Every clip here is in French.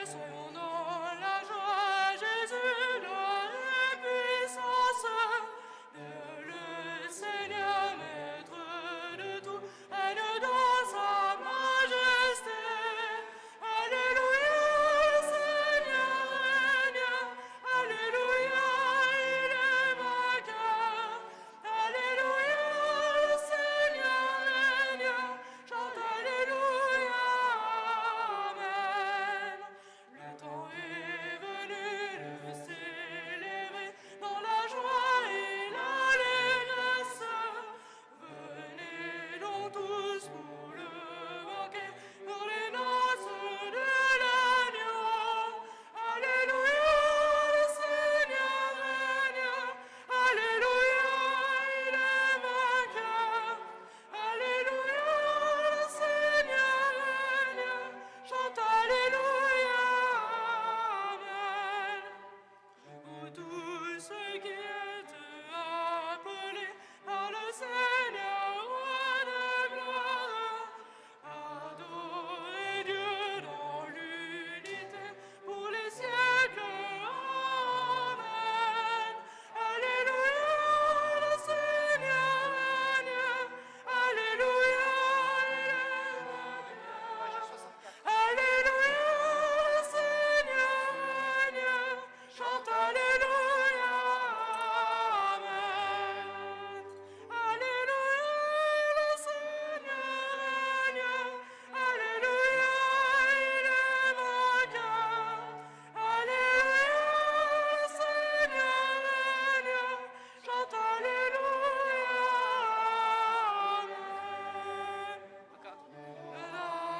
soyons dans la joie, Jésus dans la puissance. Le Seigneur, maître de tout, règne dans sa majesté. Alléluia, le Seigneur règne. Alléluia, il est vainqueur. Alléluia, le Seigneur règne. Chante Alléluia, Amen. Le temps est venu de célébrer dans la joie et l'allégresse. Venez donc tous pour le banquet, pour les noces de l'agneau. Alléluia, le Seigneur règne. Alléluia, il est vainqueur. Alléluia, le Seigneur règne. Chante Alléluia, Amen. Vous tous ceux qui êtes appelés par le Seigneur, roi de gloire, adorez Dieu dans l'unité pour les siècles. Amen. Alléluia, le Seigneur règne. Alléluia, il est vainqueur. Alléluia, le Seigneur règne. Chante Alléluia, Amen. Alléluia, le Seigneur règne. Alléluia, il est vainqueur. Alléluia, le Seigneur règne. Chante Alléluia, Amen.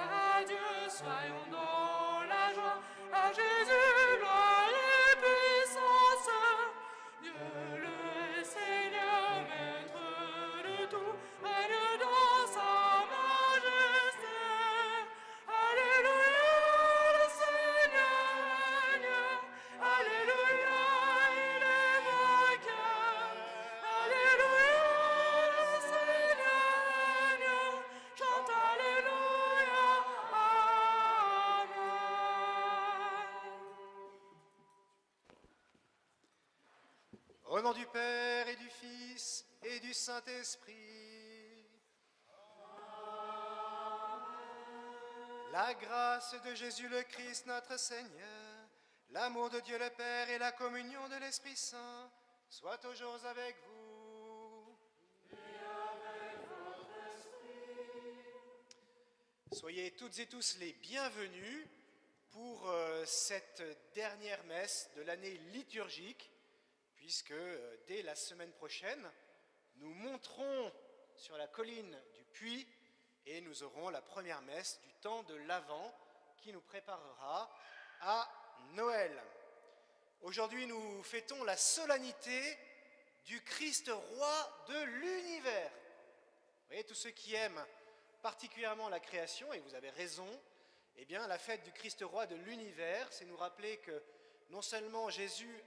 À Dieu, soyons dans la joie, à Jésus gloire et puissance. Dieu le Seigneur, maître de tout, règne dans sa majesté. Alléluia, le Seigneur règne. Alléluia, il est vainqueur. Alléluia, le Seigneur règne. Chante Alléluia, Amen. Au nom du Père et du Fils et du Saint-Esprit. La grâce de Jésus le Christ notre Seigneur, l'amour de Dieu le Père et la communion de l'Esprit Saint soient toujours avec vous. Soyez toutes et tous les bienvenus pour cette dernière messe de l'année liturgique, puisque dès la semaine prochaine, nous monterons sur la colline du Puy et nous aurons la première messe du temps de l'Avent qui nous préparera à Noël. Aujourd'hui, nous fêtons la solennité du Christ roi de l'univers. Vous voyez, tous ceux qui aiment particulièrement la création, et vous avez raison, eh bien, la fête du Christ roi de l'univers, c'est nous rappeler que non seulement Jésus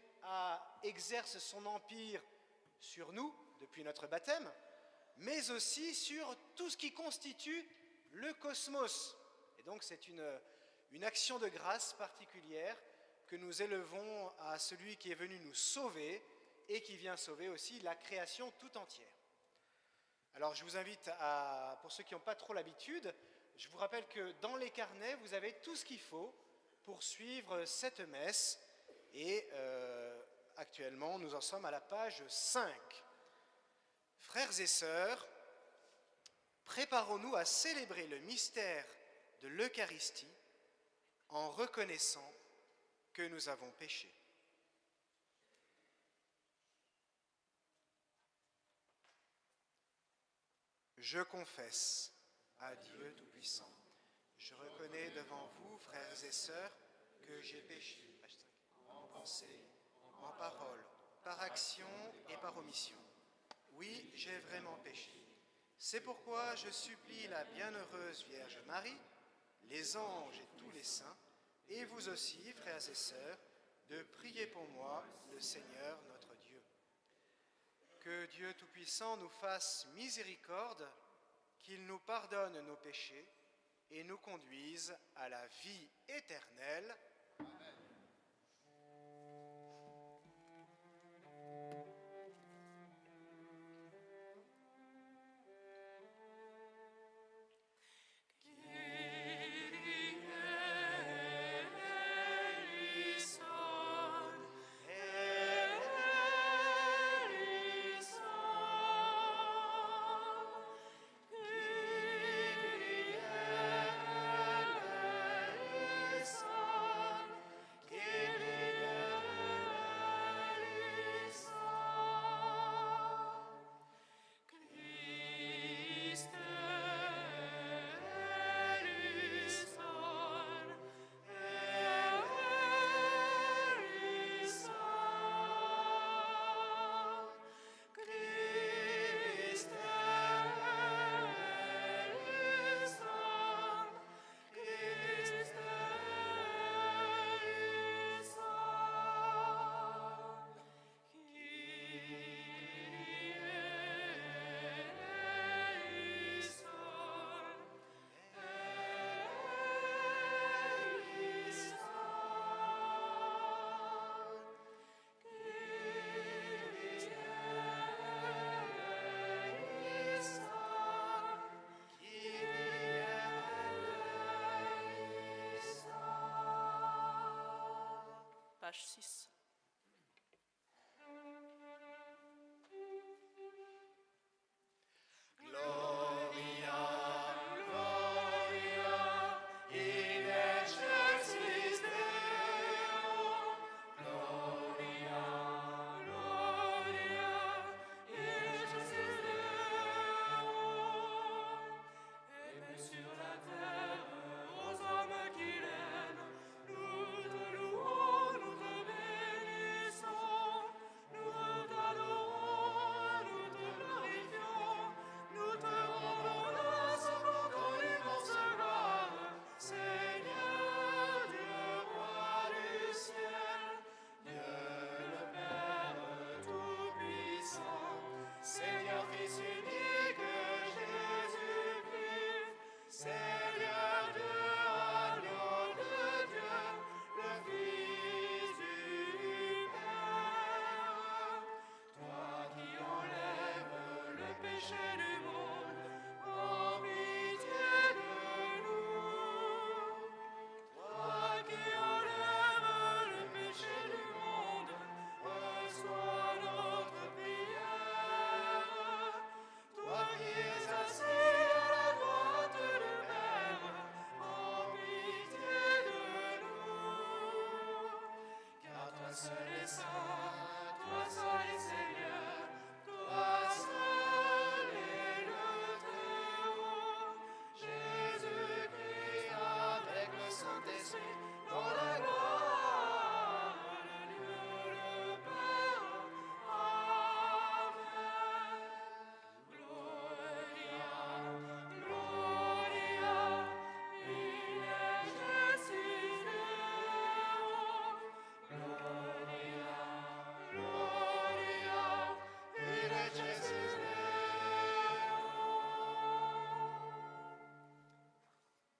exerce son empire sur nous depuis notre baptême, mais aussi sur tout ce qui constitue le cosmos. Et donc c'est une action de grâce particulière que nous élevons à celui qui est venu nous sauver et qui vient sauver aussi la création tout entière. Alors je vous invite pour ceux qui n'ont pas trop l'habitude, je vous rappelle que dans les carnets, vous avez tout ce qu'il faut pour suivre cette messe. Et actuellement, nous en sommes à la page 5. Frères et sœurs, préparons-nous à célébrer le mystère de l'Eucharistie en reconnaissant que nous avons péché. Je confesse à Dieu Tout-Puissant, je reconnais devant vous, frères et sœurs, que j'ai péché en pensée, en parole, par action et par omission. Oui, j'ai vraiment péché. C'est pourquoi je supplie la bienheureuse Vierge Marie, les anges et tous les saints, et vous aussi, frères et sœurs, de prier pour moi, le Seigneur notre Dieu. Que Dieu Tout-Puissant nous fasse miséricorde, qu'il nous pardonne nos péchés et nous conduise à la vie éternelle. page 6.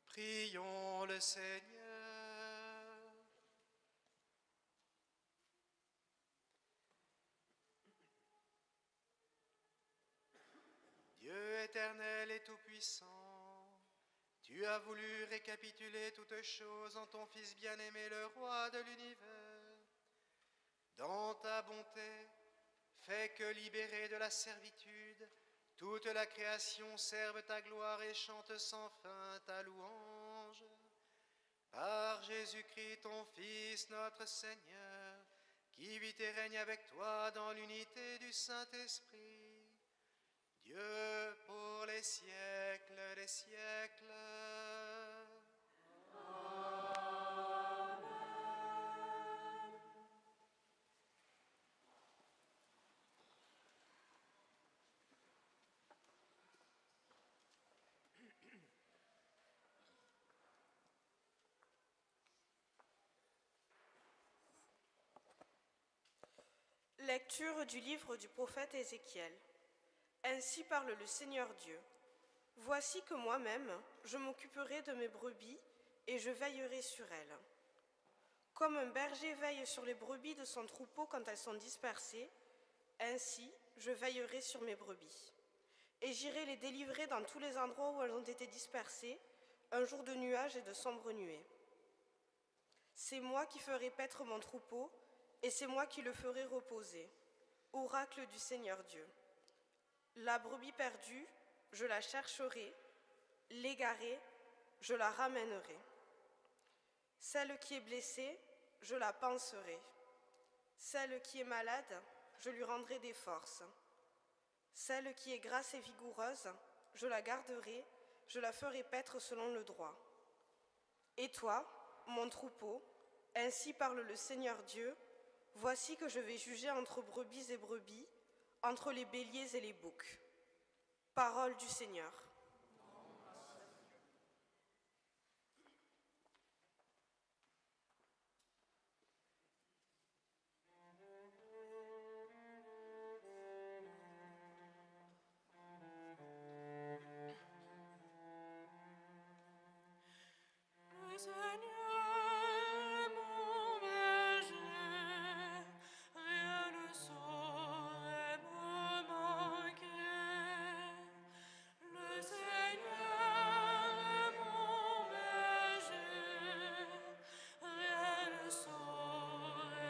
Prions le Seigneur. Dieu éternel et tout-puissant, tu as voulu récapituler toutes choses en ton Fils bien-aimé, le Roi de l'univers. Dans ta bonté, fais que, libérée de la servitude, toute la création serve ta gloire et chante sans fin ta louange. Par Jésus-Christ, ton Fils, notre Seigneur, qui vit et règne avec toi dans l'unité du Saint-Esprit, Dieu pour les siècles des siècles. Lecture du livre du prophète Ézéchiel. Ainsi parle le Seigneur Dieu. Voici que moi-même, je m'occuperai de mes brebis et je veillerai sur elles. Comme un berger veille sur les brebis de son troupeau quand elles sont dispersées, ainsi je veillerai sur mes brebis. Et j'irai les délivrer dans tous les endroits où elles ont été dispersées, un jour de nuages et de sombres nuées. C'est moi qui ferai paître mon troupeau, et c'est moi qui le ferai reposer. Oracle du Seigneur Dieu. La brebis perdue, je la chercherai, l'égarée, je la ramènerai. Celle qui est blessée, je la panserai. Celle qui est malade, je lui rendrai des forces. Celle qui est grasse et vigoureuse, je la garderai, je la ferai paître selon le droit. Et toi, mon troupeau, ainsi parle le Seigneur Dieu, voici que je vais juger entre brebis et brebis, entre les béliers et les boucs. Parole du Seigneur. Le Seigneur, mon berger, rien ne saurait me manquer. Le Seigneur, mon berger, rien ne saurait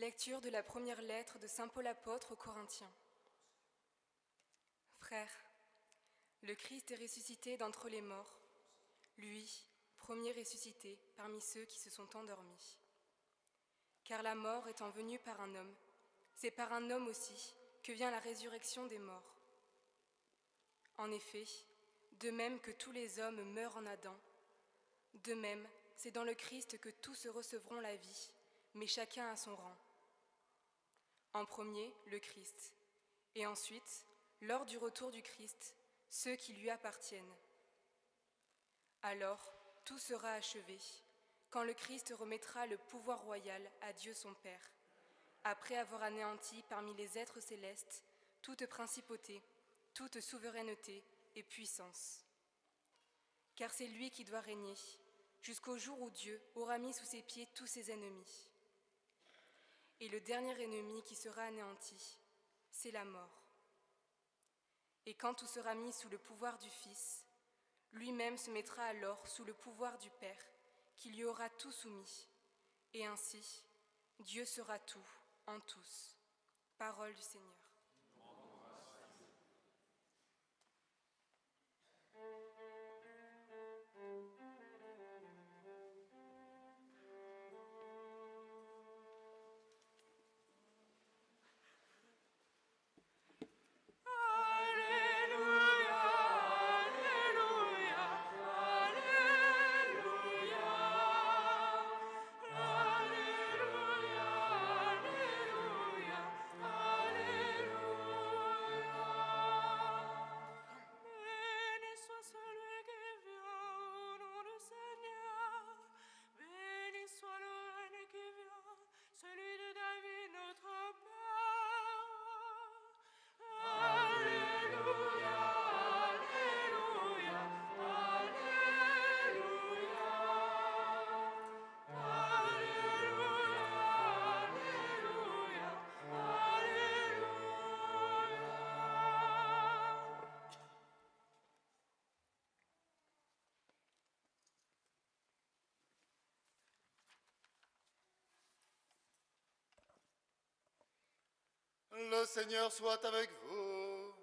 Lecture de la première lettre de saint Paul apôtre aux Corinthiens. Frères, le Christ est ressuscité d'entre les morts, lui, premier ressuscité parmi ceux qui se sont endormis. Car la mort étant venue par un homme, c'est par un homme aussi que vient la résurrection des morts. En effet, de même que tous les hommes meurent en Adam, de même, c'est dans le Christ que tous recevront la vie, mais chacun à son rang. En premier, le Christ, et ensuite, lors du retour du Christ, ceux qui lui appartiennent. Alors, tout sera achevé, quand le Christ remettra le pouvoir royal à Dieu son Père, après avoir anéanti parmi les êtres célestes toute principauté, toute souveraineté et puissance. Car c'est lui qui doit régner, jusqu'au jour où Dieu aura mis sous ses pieds tous ses ennemis. Et le dernier ennemi qui sera anéanti, c'est la mort. Et quand tout sera mis sous le pouvoir du Fils, lui-même se mettra alors sous le pouvoir du Père, qui lui aura tout soumis. Et ainsi, Dieu sera tout en tous. Parole du Seigneur. Le Seigneur soit avec vous.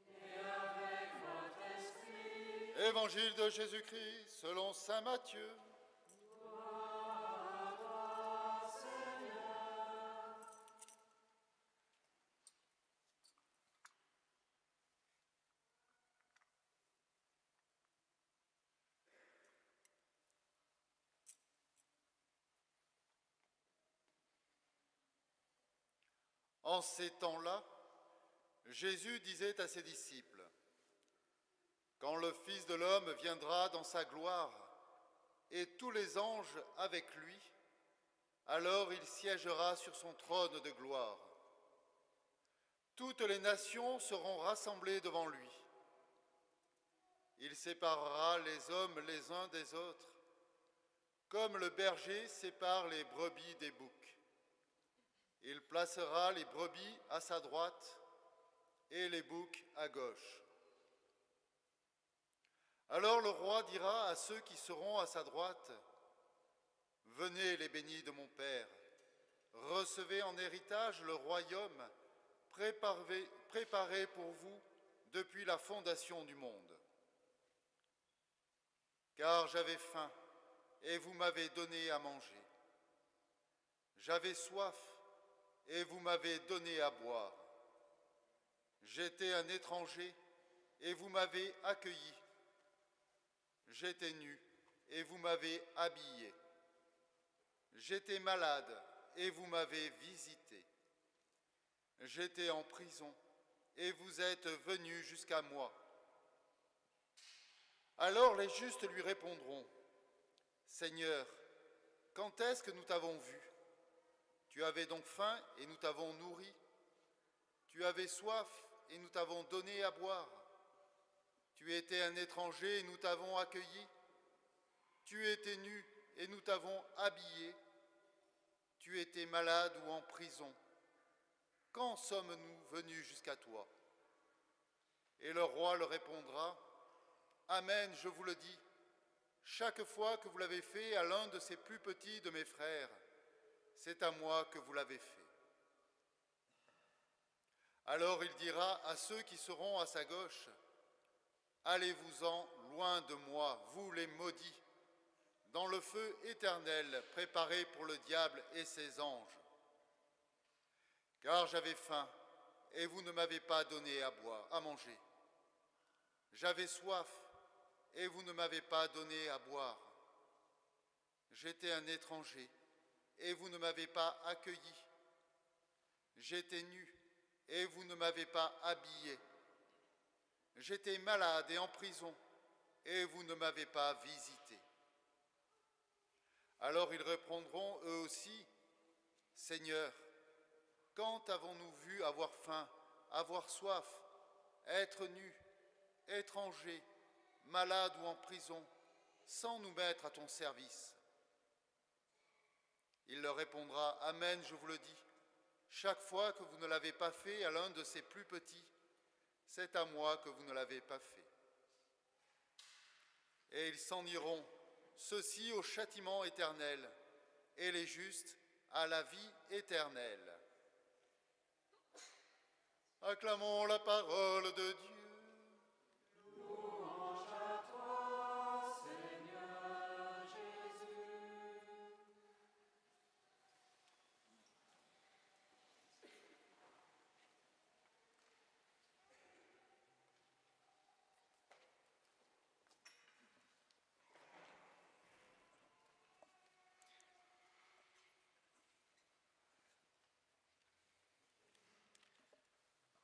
Et avec votre esprit. Évangile de Jésus-Christ selon saint Matthieu. Gloire à toi, Seigneur. En ces temps-là, Jésus disait à ses disciples, « Quand le Fils de l'homme viendra dans sa gloire, et tous les anges avec lui, alors il siégera sur son trône de gloire. Toutes les nations seront rassemblées devant lui. Il séparera les hommes les uns des autres, comme le berger sépare les brebis des boucs. Il placera les brebis à sa droite et les boucs à gauche. Alors le roi dira à ceux qui seront à sa droite, « Venez les bénis de mon Père, recevez en héritage le royaume préparé pour vous depuis la fondation du monde. Car j'avais faim et vous m'avez donné à manger. J'avais soif et vous m'avez donné à boire. J'étais un étranger et vous m'avez accueilli. J'étais nu et vous m'avez habillé. J'étais malade et vous m'avez visité. J'étais en prison et vous êtes venus jusqu'à moi. Alors les justes lui répondront, « Seigneur, quand est-ce que nous t'avons vu ? Tu avais donc faim et nous t'avons nourri. Tu avais soif et nous t'avons donné à boire. Tu étais un étranger et nous t'avons accueilli. Tu étais nu et nous t'avons habillé. Tu étais malade ou en prison. Quand sommes-nous venus jusqu'à toi ? » Et le roi leur répondra, « Amen, je vous le dis, chaque fois que vous l'avez fait à l'un de ces plus petits de mes frères, c'est à moi que vous l'avez fait. Alors il dira à ceux qui seront à sa gauche, allez-vous-en loin de moi, vous les maudits, dans le feu éternel préparé pour le diable et ses anges. Car j'avais faim, et vous ne m'avez pas donné à boire, à manger. J'avais soif, et vous ne m'avez pas donné à boire. J'étais un étranger, et vous ne m'avez pas accueilli. J'étais nu, et vous ne m'avez pas habillé. J'étais malade et en prison, et vous ne m'avez pas visité. Alors ils répondront eux aussi, Seigneur, quand avons-nous vu avoir faim, avoir soif, être nus, étrangers, malades ou en prison, sans nous mettre à ton service? Il leur répondra, Amen, je vous le dis, chaque fois que vous ne l'avez pas fait à l'un de ces plus petits, c'est à moi que vous ne l'avez pas fait. Et ils s'en iront, ceux-ci au châtiment éternel, et les justes à la vie éternelle. Acclamons la parole de Dieu.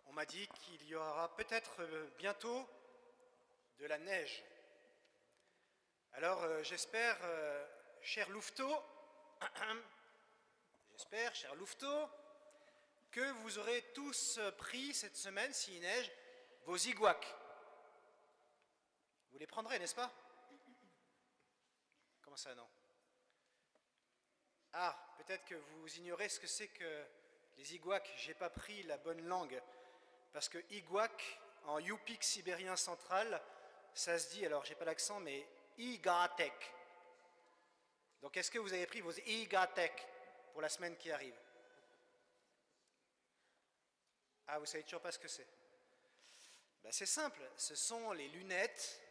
On m'a dit qu'il y aura peut-être bientôt de la neige. Alors j'espère, cher Louveteau, que vous aurez tous pris cette semaine, s'il neige, vos igouacs. Vous les prendrez, n'est-ce pas? Comment ça, non? Ah, peut-être que vous ignorez ce que c'est que les igouacs. J'ai pas pris la bonne langue. Parce que igouac, en yupik sibérien central, ça se dit, alors j'ai pas l'accent, mais igatek. Donc est-ce que vous avez pris vos igatek pour la semaine qui arrive? Ah, vous savez toujours pas ce que c'est? Ben, c'est simple, ce sont les lunettes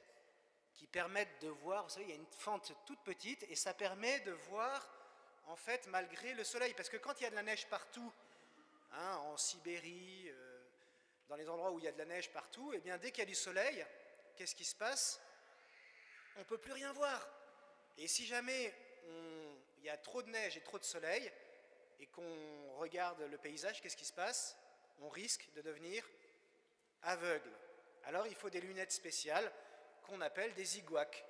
qui permettent de voir, vous savez, il y a une fente toute petite et ça permet de voir, en fait, malgré le soleil. Parce que quand il y a de la neige partout, hein, en Sibérie, dans les endroits où il y a de la neige partout, et bien dès qu'il y a du soleil, qu'est-ce qui se passe? On ne peut plus rien voir. Et si jamais il y a trop de neige et trop de soleil, et qu'on regarde le paysage, qu'est-ce qui se passe? On risque de devenir aveugle. Alors il faut des lunettes spéciales qu'on appelle des igouacs.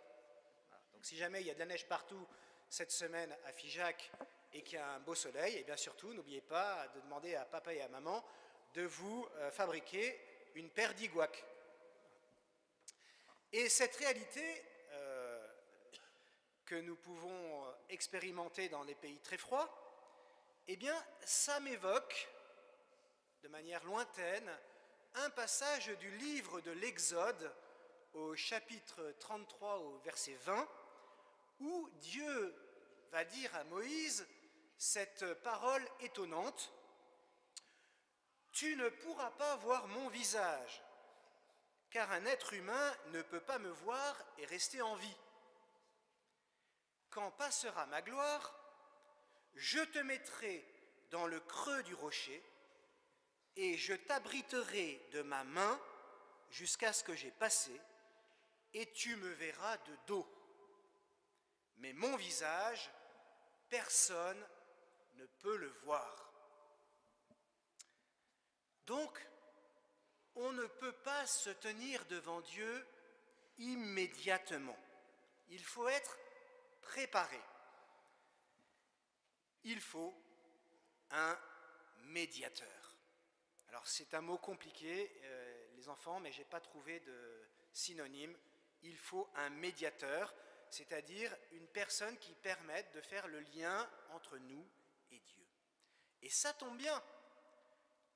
Voilà. Donc si jamais il y a de la neige partout cette semaine à Figeac et qu'il y a un beau soleil, et bien surtout n'oubliez pas de demander à papa et à maman de vous fabriquer une paire d'igouacs. Et cette réalité que nous pouvons expérimenter dans les pays très froids, eh bien, ça m'évoque, de manière lointaine, un passage du livre de l'Exode, au chapitre 33, au verset 20, où Dieu va dire à Moïse cette parole étonnante: tu ne pourras pas voir mon visage, car un être humain ne peut pas me voir et rester en vie. Quand passera ma gloire, je te mettrai dans le creux du rocher et je t'abriterai de ma main jusqu'à ce que j'ai passé, et tu me verras de dos. Mais mon visage, personne ne peut le voir. Donc, on ne peut pas se tenir devant Dieu immédiatement. Il faut être préparé. Il faut un médiateur. Alors, c'est un mot compliqué, les enfants, mais je n'ai pas trouvé de synonyme. Il faut un médiateur, c'est-à-dire une personne qui permette de faire le lien entre nous et Dieu. Et ça tombe bien,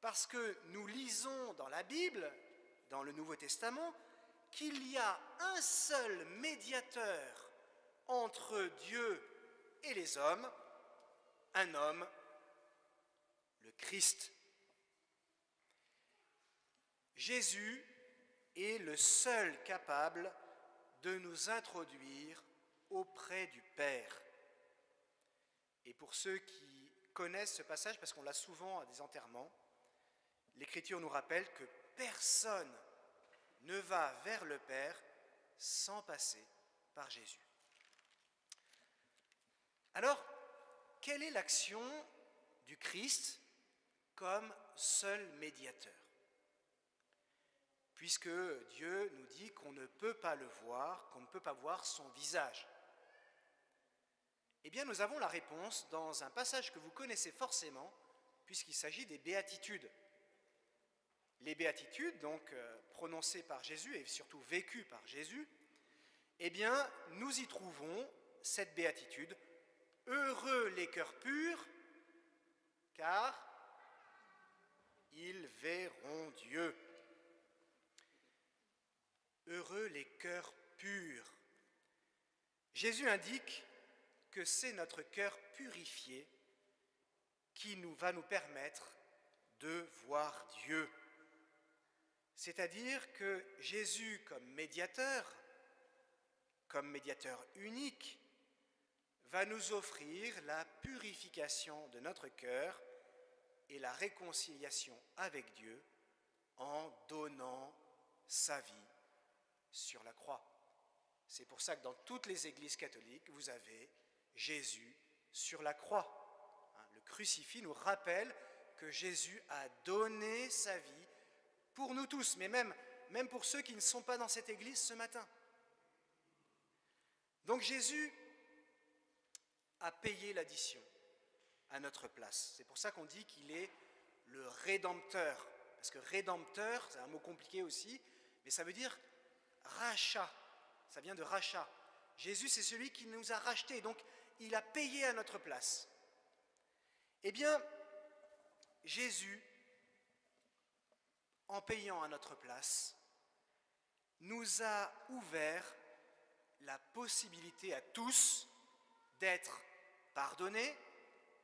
parce que nous lisons dans la Bible, dans le Nouveau Testament, qu'il y a un seul médiateur entre Dieu et les hommes, un homme, le Christ. Jésus est le seul capable de nous introduire auprès du Père. Et pour ceux qui connaissent ce passage, parce qu'on l'a souvent à des enterrements, l'Écriture nous rappelle que personne ne va vers le Père sans passer par Jésus. Alors, quelle est l'action du Christ comme seul médiateur? Puisque Dieu nous dit qu'on ne peut pas le voir, qu'on ne peut pas voir son visage. Eh bien, nous avons la réponse dans un passage que vous connaissez forcément, puisqu'il s'agit des béatitudes. Les béatitudes, donc prononcées par Jésus et surtout vécues par Jésus, eh bien, nous y trouvons cette béatitude. Heureux les cœurs purs, car ils verront Dieu. Heureux les cœurs purs. Jésus indique que c'est notre cœur purifié qui va nous permettre de voir Dieu. C'est-à-dire que Jésus, comme médiateur unique, va nous offrir la purification de notre cœur et la réconciliation avec Dieu en donnant sa vie sur la croix. C'est pour ça que dans toutes les églises catholiques, vous avez Jésus sur la croix. Le crucifix nous rappelle que Jésus a donné sa vie pour nous tous, mais même pour ceux qui ne sont pas dans cette église ce matin. Donc Jésus a payé l'addition à notre place. C'est pour ça qu'on dit qu'il est le Rédempteur. Parce que Rédempteur, c'est un mot compliqué aussi, mais ça veut dire rachat. Ça vient de rachat. Jésus, c'est celui qui nous a rachetés, donc il a payé à notre place. Eh bien, Jésus, en payant à notre place, nous a ouvert la possibilité à tous d'être pardonnés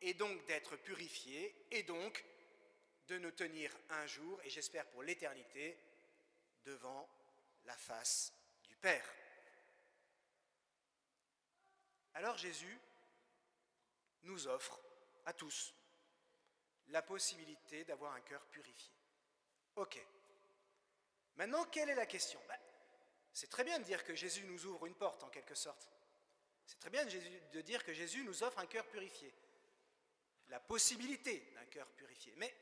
et donc d'être purifiés et donc de nous tenir un jour, et j'espère pour l'éternité, devant la face du Père. Alors Jésus nous offre à tous la possibilité d'avoir un cœur purifié. Ok. Maintenant, quelle est la question? C'est très bien de dire que Jésus nous ouvre une porte, en quelque sorte. C'est très bien de dire que Jésus nous offre un cœur purifié. La possibilité d'un cœur purifié. Mais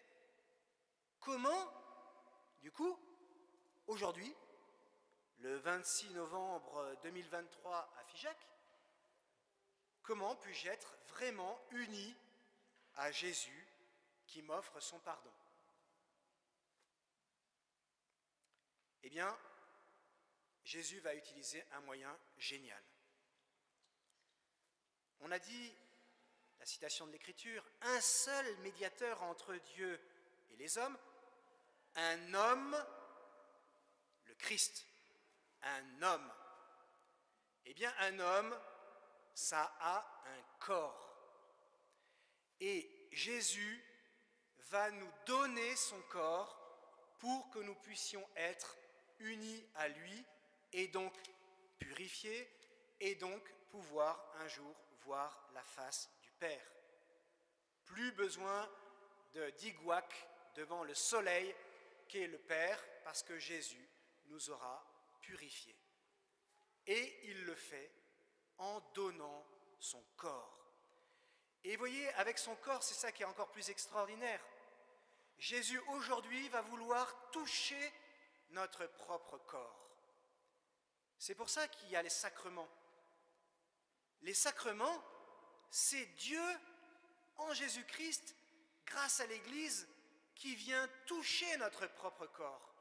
comment, du coup, aujourd'hui, le 26 novembre 2023 à Figeac, comment puis-je être vraiment uni à Jésus qui m'offre son pardon? Eh bien, Jésus va utiliser un moyen génial. On a dit, la citation de l'Écriture, un seul médiateur entre Dieu et les hommes, un homme, le Christ, un homme. Eh bien, un homme, ça a un corps. Et Jésus va nous donner son corps pour que nous puissions être unis à lui et donc purifiés et donc pouvoir un jour voir la face du Père. Plus besoin de d'igouac devant le soleil qu'est le Père parce que Jésus nous aura purifiés. Et il le fait en donnant son corps. Et vous voyez, avec son corps, c'est ça qui est encore plus extraordinaire. Jésus, aujourd'hui, va vouloir toucher notre propre corps. C'est pour ça qu'il y a les sacrements. Les sacrements, c'est Dieu, en Jésus-Christ, grâce à l'Église, qui vient toucher notre propre corps.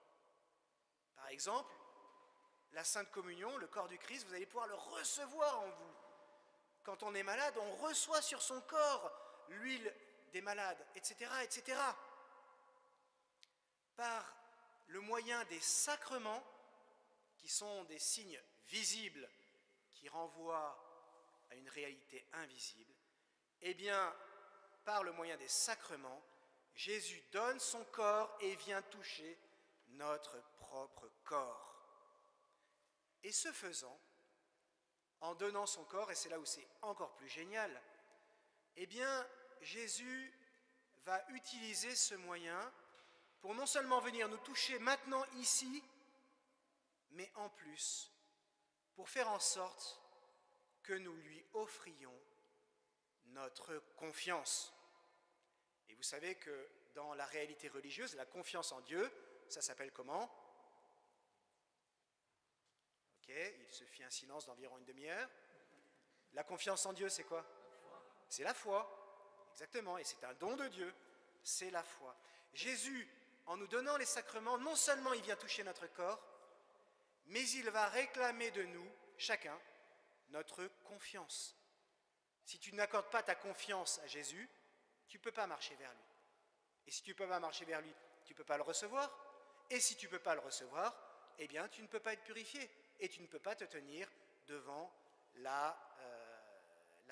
Par exemple, la Sainte Communion, le corps du Christ, vous allez pouvoir le recevoir en vous. Quand on est malade, on reçoit sur son corps l'huile des malades, etc., etc. Par le moyen des sacrements, qui sont des signes visibles, qui renvoient à une réalité invisible, eh bien, par le moyen des sacrements, Jésus donne son corps et vient toucher notre propre corps. Et ce faisant, en donnant son corps, et c'est là où c'est encore plus génial, eh bien, Jésus va utiliser ce moyen pour non seulement venir nous toucher maintenant ici, mais en plus, pour faire en sorte que nous lui offrions notre confiance. Et vous savez que dans la réalité religieuse, la confiance en Dieu, ça s'appelle comment? Ok, il se fit un silence d'environ une demi-heure. La confiance en Dieu, c'est quoi? C'est la foi, exactement, et c'est un don de Dieu, c'est la foi. Jésus, en nous donnant les sacrements, non seulement il vient toucher notre corps, mais il va réclamer de nous, chacun, notre confiance. Si tu n'accordes pas ta confiance à Jésus, tu ne peux pas marcher vers lui. Et si tu ne peux pas marcher vers lui, tu ne peux pas le recevoir. Et si tu ne peux pas le recevoir, eh bien tu ne peux pas être purifié. Et tu ne peux pas te tenir devant la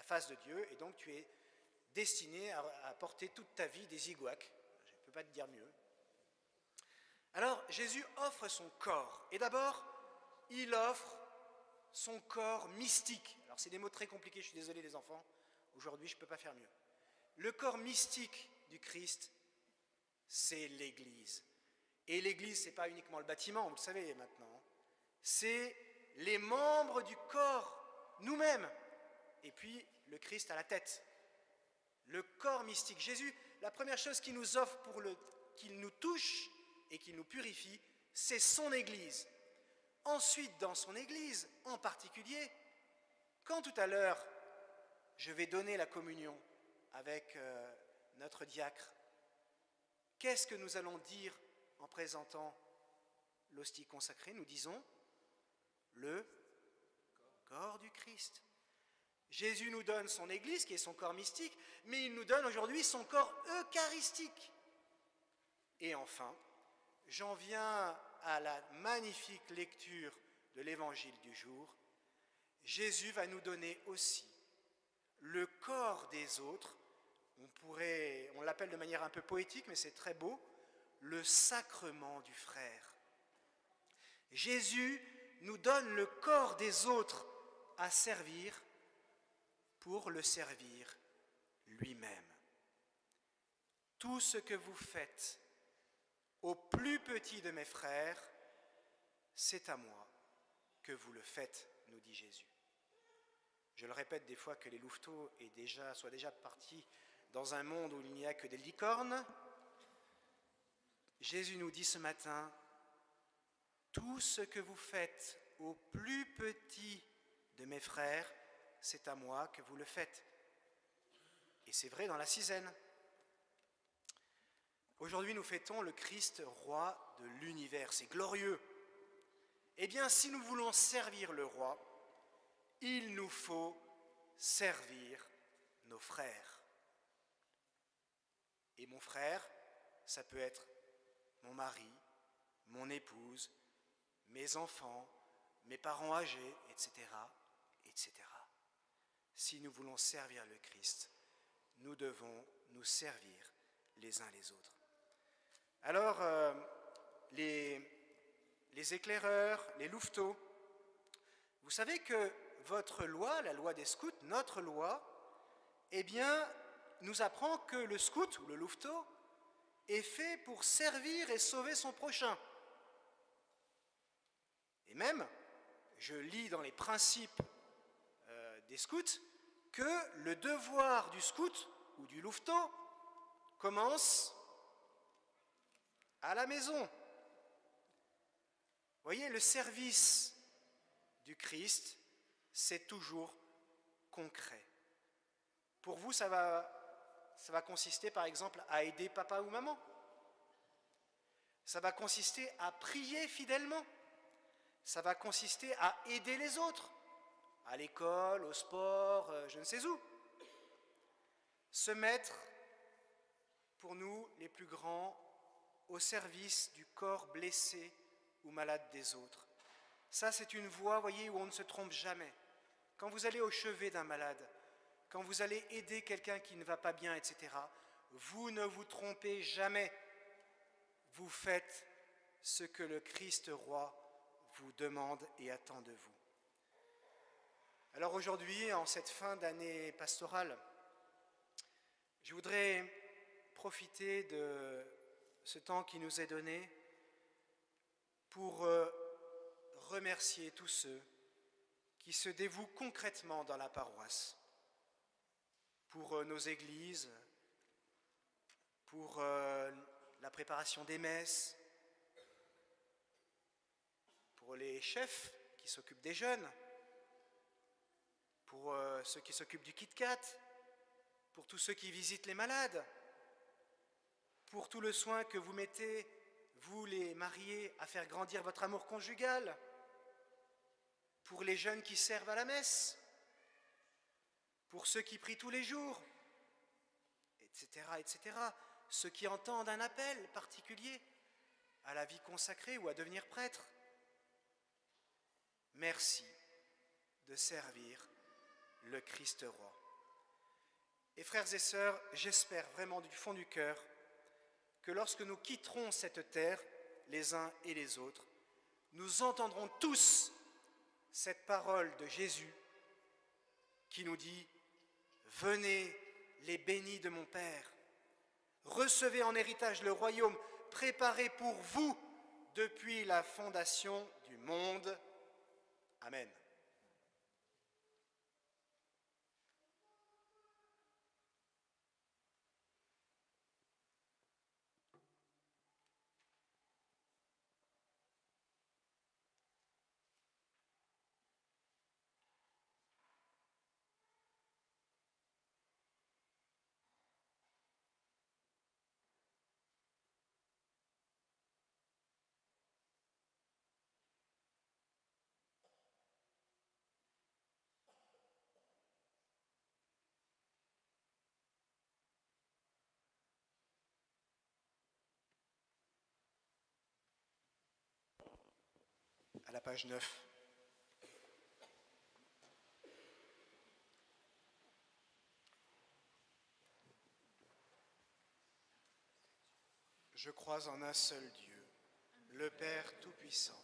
face de Dieu. Et donc tu es destiné à porter toute ta vie des igouacs. Je ne peux pas te dire mieux. Alors Jésus offre son corps. Et d'abord, il offre son corps mystique. Alors c'est des mots très compliqués, je suis désolé les enfants. Aujourd'hui, je ne peux pas faire mieux. Le corps mystique du Christ, c'est l'Église. Et l'Église, ce n'est pas uniquement le bâtiment, vous le savez maintenant. C'est les membres du corps, nous-mêmes. Et puis, le Christ à la tête. Le corps mystique. Jésus, la première chose qu'il nous offre pour qu'il nous touche et qu'il nous purifie, c'est son Église. Ensuite, dans son Église, en particulier, quand tout à l'heure, je vais donner la communion avec notre diacre, qu'est-ce que nous allons dire en présentant l'hostie consacrée? Nous disons le corps du Christ. Jésus nous donne son Église, qui est son corps mystique, mais il nous donne aujourd'hui son corps eucharistique. Et enfin, j'en viens à la magnifique lecture de l'Évangile du jour. Jésus va nous donner aussi le corps des autres. On l'appelle de manière un peu poétique, mais c'est très beau, le sacrement du frère. Jésus nous donne le corps des autres à servir pour le servir lui-même. Tout ce que vous faites au plus petit de mes frères, c'est à moi que vous le faites, nous dit Jésus. Je le répète des fois que les louveteaux soient déjà partis dans un monde où il n'y a que des licornes. Jésus nous dit ce matin, tout ce que vous faites au plus petit de mes frères, c'est à moi que vous le faites. Et c'est vrai dans la Sizaine. Aujourd'hui, nous fêtons le Christ roi de l'univers. C'est glorieux. Eh bien, si nous voulons servir le roi, il nous faut servir nos frères. Et mon frère, ça peut être mon mari, mon épouse, mes enfants, mes parents âgés, etc., etc. Si nous voulons servir le Christ, nous devons nous servir les uns les autres. Alors, les éclaireurs, les louveteaux, vous savez que votre loi, la loi des scouts, notre loi, eh bien, nous apprend que le scout ou le louveteau est fait pour servir et sauver son prochain. Et même, je lis dans les principes des scouts que le devoir du scout ou du louveteau commence à la maison. Vous voyez, le service du Christ, c'est toujours concret. Pour vous, ça va consister par exemple à aider papa ou maman. Ça va consister à prier fidèlement. Ça va consister à aider les autres, à l'école, au sport, je ne sais où. Se mettre, pour nous les plus grands, au service du corps blessé ou malade des autres. Ça, c'est une voie, voyez, où on ne se trompe jamais. Quand vous allez au chevet d'un malade, quand vous allez aider quelqu'un qui ne va pas bien, etc., vous ne vous trompez jamais. Vous faites ce que le Christ roi vous demande et attend de vous. Alors aujourd'hui, en cette fin d'année pastorale, je voudrais profiter de ce temps qui nous est donné pour remercier tous ceux qui se dévouent concrètement dans la paroisse, pour nos églises, pour la préparation des messes, pour les chefs qui s'occupent des jeunes, pour ceux qui s'occupent du Kit-Kat, pour tous ceux qui visitent les malades, pour tout le soin que vous mettez, vous les mariés, à faire grandir votre amour conjugal, pour les jeunes qui servent à la messe, pour ceux qui prient tous les jours, etc., etc., ceux qui entendent un appel particulier à la vie consacrée ou à devenir prêtre. Merci de servir le Christ roi. Et frères et sœurs, j'espère vraiment du fond du cœur que lorsque nous quitterons cette terre, les uns et les autres, nous entendrons tous cette parole de Jésus qui nous dit « Venez, les bénis de mon Père, recevez en héritage le royaume préparé pour vous depuis la fondation du monde. Amen. » À la page 9. Je crois en un seul Dieu, le Père Tout-Puissant,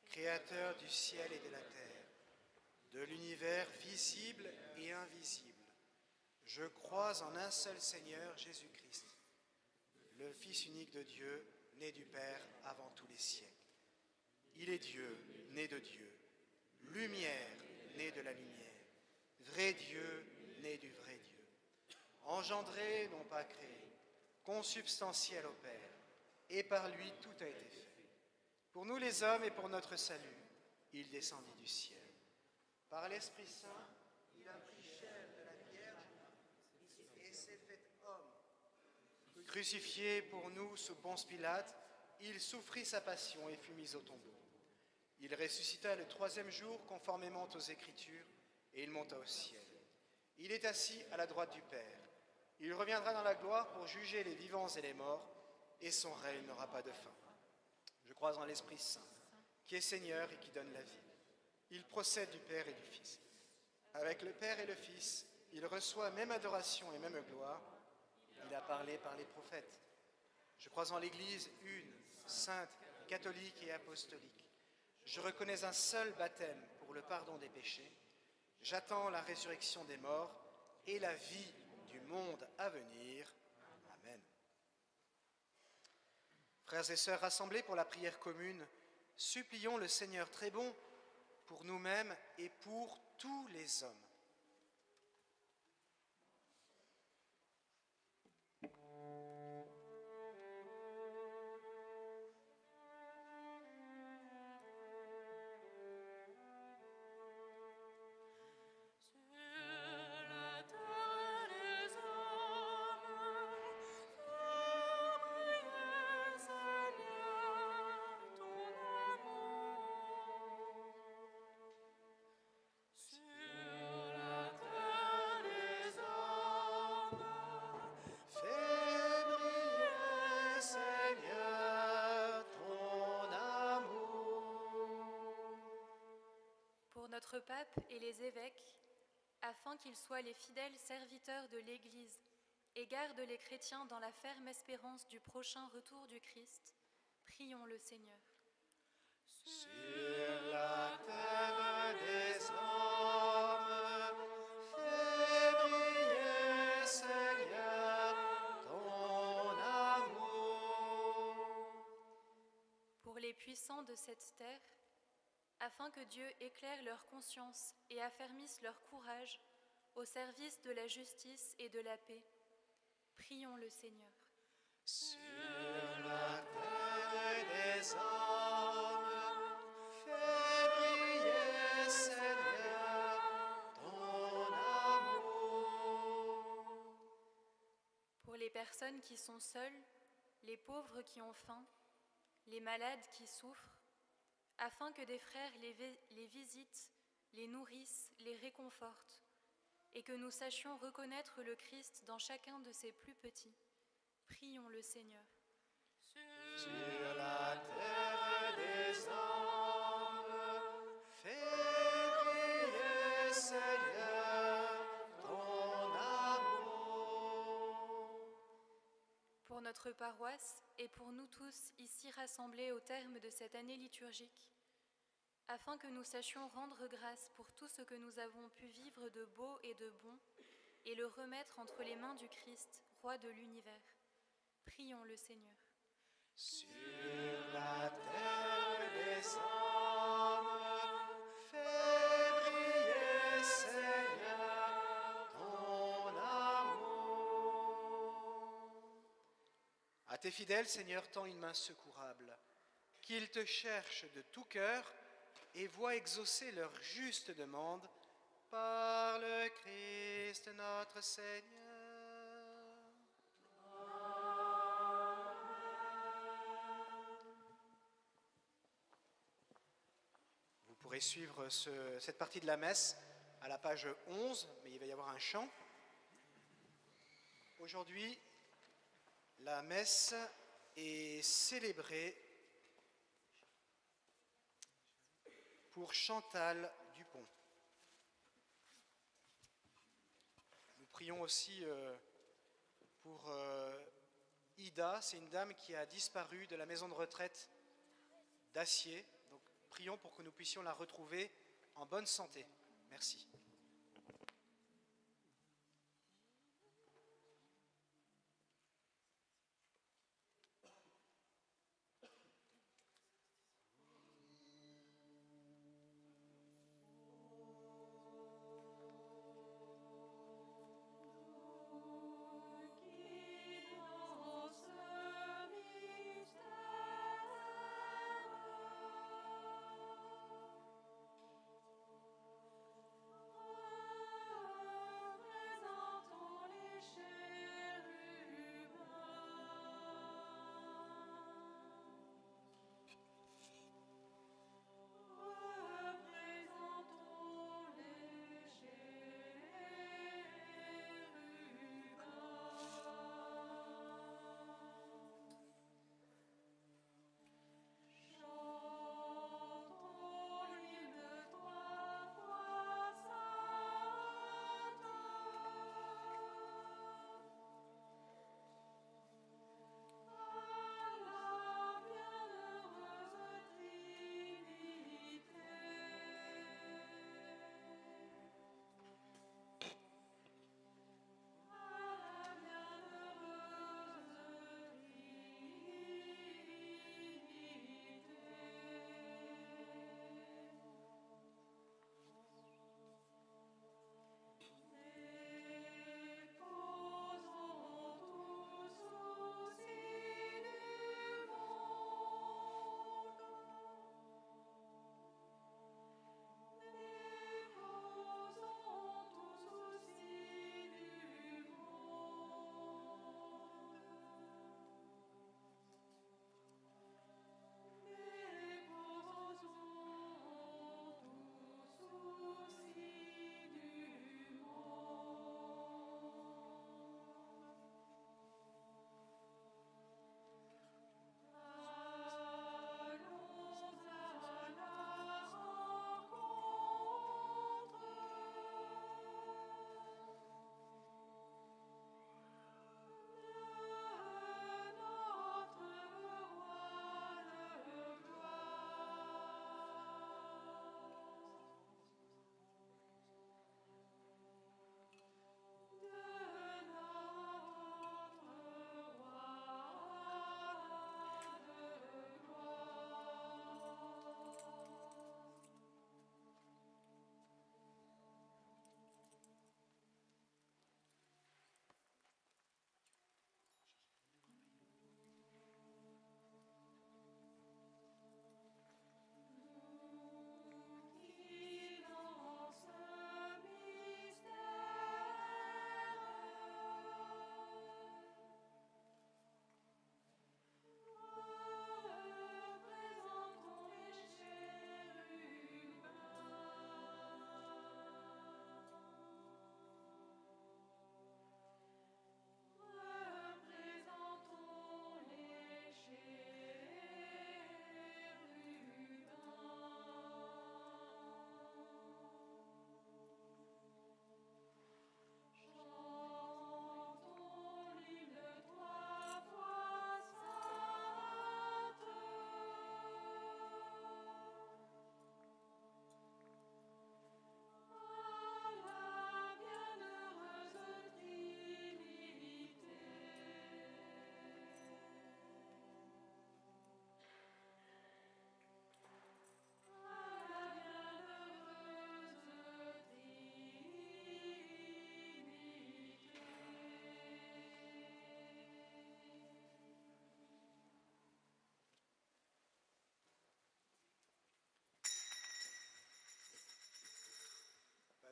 Créateur du ciel et de la terre, de l'univers visible et invisible. Je crois en un seul Seigneur, Jésus-Christ, le Fils unique de Dieu, né du Père avant tous les siècles. Il est Dieu, né de Dieu, lumière, né de la lumière, vrai Dieu, né du vrai Dieu, engendré, non pas créé, consubstantiel au Père, et par lui tout a été fait. Pour nous les hommes et pour notre salut, il descendit du ciel. Par l'Esprit Saint, il a pris chair de la Vierge et s'est fait homme. Crucifié pour nous sous Ponce Pilate, il souffrit sa passion et fut mis au tombeau. Il ressuscita le troisième jour conformément aux Écritures et il monta au ciel. Il est assis à la droite du Père. Il reviendra dans la gloire pour juger les vivants et les morts et son règne n'aura pas de fin. Je crois en l'Esprit Saint, qui est Seigneur et qui donne la vie. Il procède du Père et du Fils. Avec le Père et le Fils, il reçoit même adoration et même gloire. Il a parlé par les prophètes. Je crois en l'Église une, sainte, catholique et apostolique. Je reconnais un seul baptême pour le pardon des péchés. J'attends la résurrection des morts et la vie du monde à venir. Amen. Frères et sœurs rassemblés pour la prière commune, supplions le Seigneur très bon pour nous-mêmes et pour tous les hommes. Notre pape et les évêques, afin qu'ils soient les fidèles serviteurs de l'Église et gardent les chrétiens dans la ferme espérance du prochain retour du Christ, prions le Seigneur. Sur la terre des hommes, fais briller, Seigneur, ton amour. Pour les puissants de cette terre, afin que Dieu éclaire leur conscience et affermisse leur courage au service de la justice et de la paix, prions le Seigneur. Sur la terre des hommes, fais briller, Seigneur, ton amour. Pour les personnes qui sont seules, les pauvres qui ont faim, les malades qui souffrent, afin que des frères les visitent, les nourrissent, les réconfortent, et que nous sachions reconnaître le Christ dans chacun de ses plus petits, prions le Seigneur. Sur la terre des hommes, fais briller, Seigneur, ton amour. Pour notre paroisse et pour nous tous ici rassemblés au terme de cette année liturgique, afin que nous sachions rendre grâce pour tout ce que nous avons pu vivre de beau et de bon et le remettre entre les mains du Christ, roi de l'univers, prions le Seigneur. Sur la terre des hommes, fais briller, Seigneur, ton amour. À tes fidèles, Seigneur, tends une main secourable, qu'ils te cherchent de tout cœur et voient exaucer leur juste demande par le Christ notre Seigneur. Vous pourrez suivre cette partie de la messe à la page 11, mais il va y avoir un chant. Aujourd'hui, la messe est célébrée pour Chantal Dupont. Nous prions aussi pour Ida, c'est une dame qui a disparu de la maison de retraite d'Acier. Donc prions pour que nous puissions la retrouver en bonne santé. Merci. Dans ce mystère,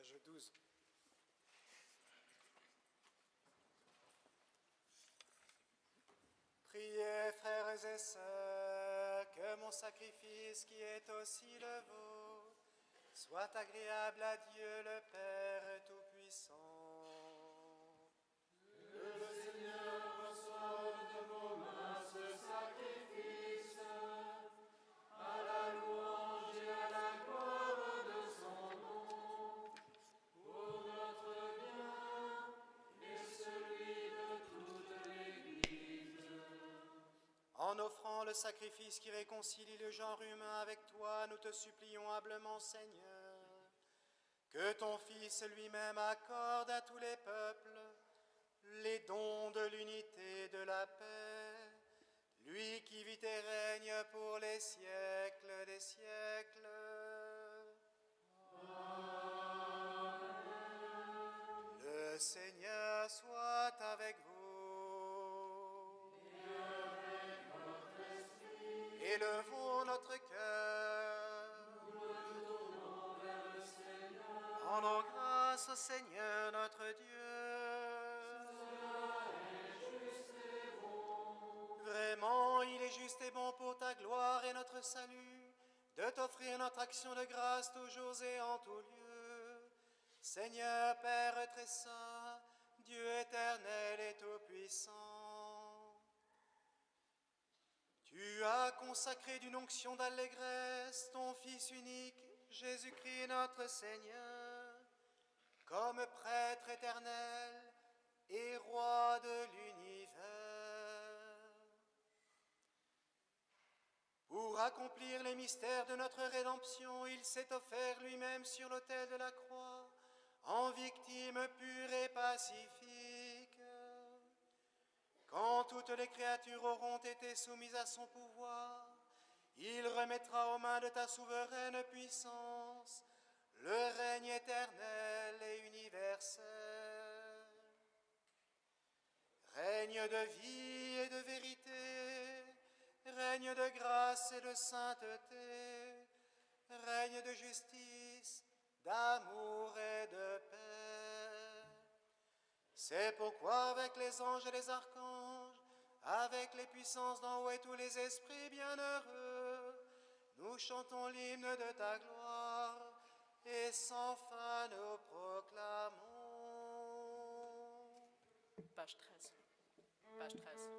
page 12. Priez, frères et sœurs, que mon sacrifice, qui est aussi le vôtre, soit agréable à Dieu le Père Tout-Puissant. En offrant le sacrifice qui réconcilie le genre humain avec toi, nous te supplions humblement, Seigneur, que ton Fils lui-même accorde à tous les peuples les dons de l'unité et de la paix, lui qui vit et règne pour les siècles des siècles. Amen. Le Seigneur soit avec vous. Élevons notre cœur. Nous le tournons vers le Seigneur. Rendons grâce au Seigneur notre Dieu. Cela est juste et bon. Vraiment, il est juste et bon pour ta gloire et notre salut, de t'offrir notre action de grâce toujours et en tout lieu. Seigneur, Père très saint, Dieu éternel et tout-puissant, tu as consacré d'une onction d'allégresse ton Fils unique, Jésus-Christ notre Seigneur, comme prêtre éternel et roi de l'univers. Pour accomplir les mystères de notre rédemption, il s'est offert lui-même sur l'autel de la croix, en victime pure et pacifique. Quand toutes les créatures auront été soumises à son pouvoir, il remettra aux mains de ta souveraine puissance le règne éternel et universel. Règne de vie et de vérité, règne de grâce et de sainteté, règne de justice, d'amour et de paix. C'est pourquoi avec les anges et les archanges, avec les puissances d'en haut et tous les esprits bienheureux, nous chantons l'hymne de ta gloire et sans fin nous proclamons. Page 13. Page 13.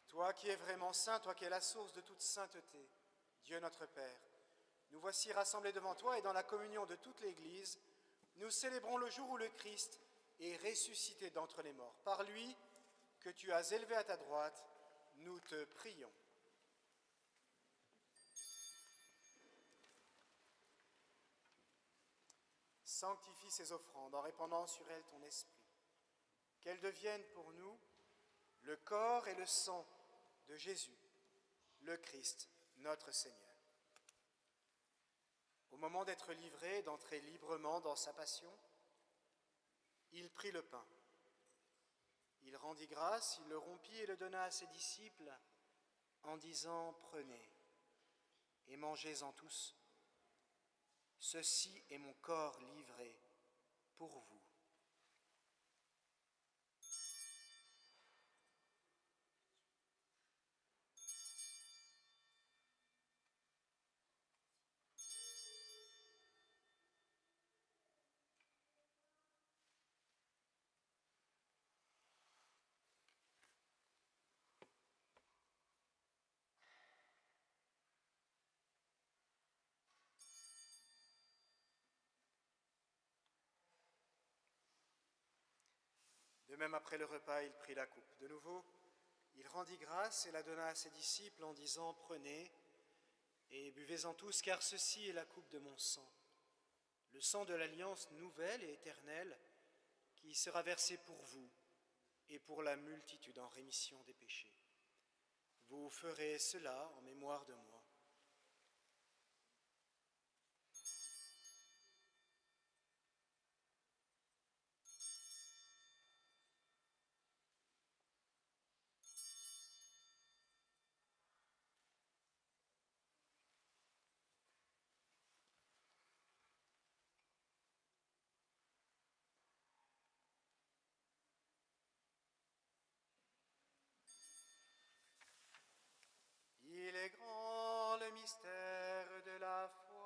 Toi qui es vraiment saint, toi qui es la source de toute sainteté, Dieu notre Père, nous voici rassemblés devant toi et dans la communion de toute l'Église, nous célébrons le jour où le Christ est ressuscité d'entre les morts. Par lui, que tu as élevé à ta droite, nous te prions. Sanctifie ces offrandes en répandant sur elles ton esprit, qu'elles deviennent pour nous le corps et le sang de Jésus, le Christ, notre Seigneur. Au moment d'être livré, d'entrer librement dans sa passion, il prit le pain. Il rendit grâce, il le rompit et le donna à ses disciples en disant « Prenez et et mangez-en tous. Ceci est mon corps livré pour vous. De même, après le repas, il prit la coupe. De nouveau, il rendit grâce et la donna à ses disciples en disant « Prenez et buvez-en tous, car ceci est la coupe de mon sang, le sang de l'alliance nouvelle et éternelle qui sera versé pour vous et pour la multitude en rémission des péchés. Vous ferez cela en mémoire de moi. » Il est grand le mystère de la foi.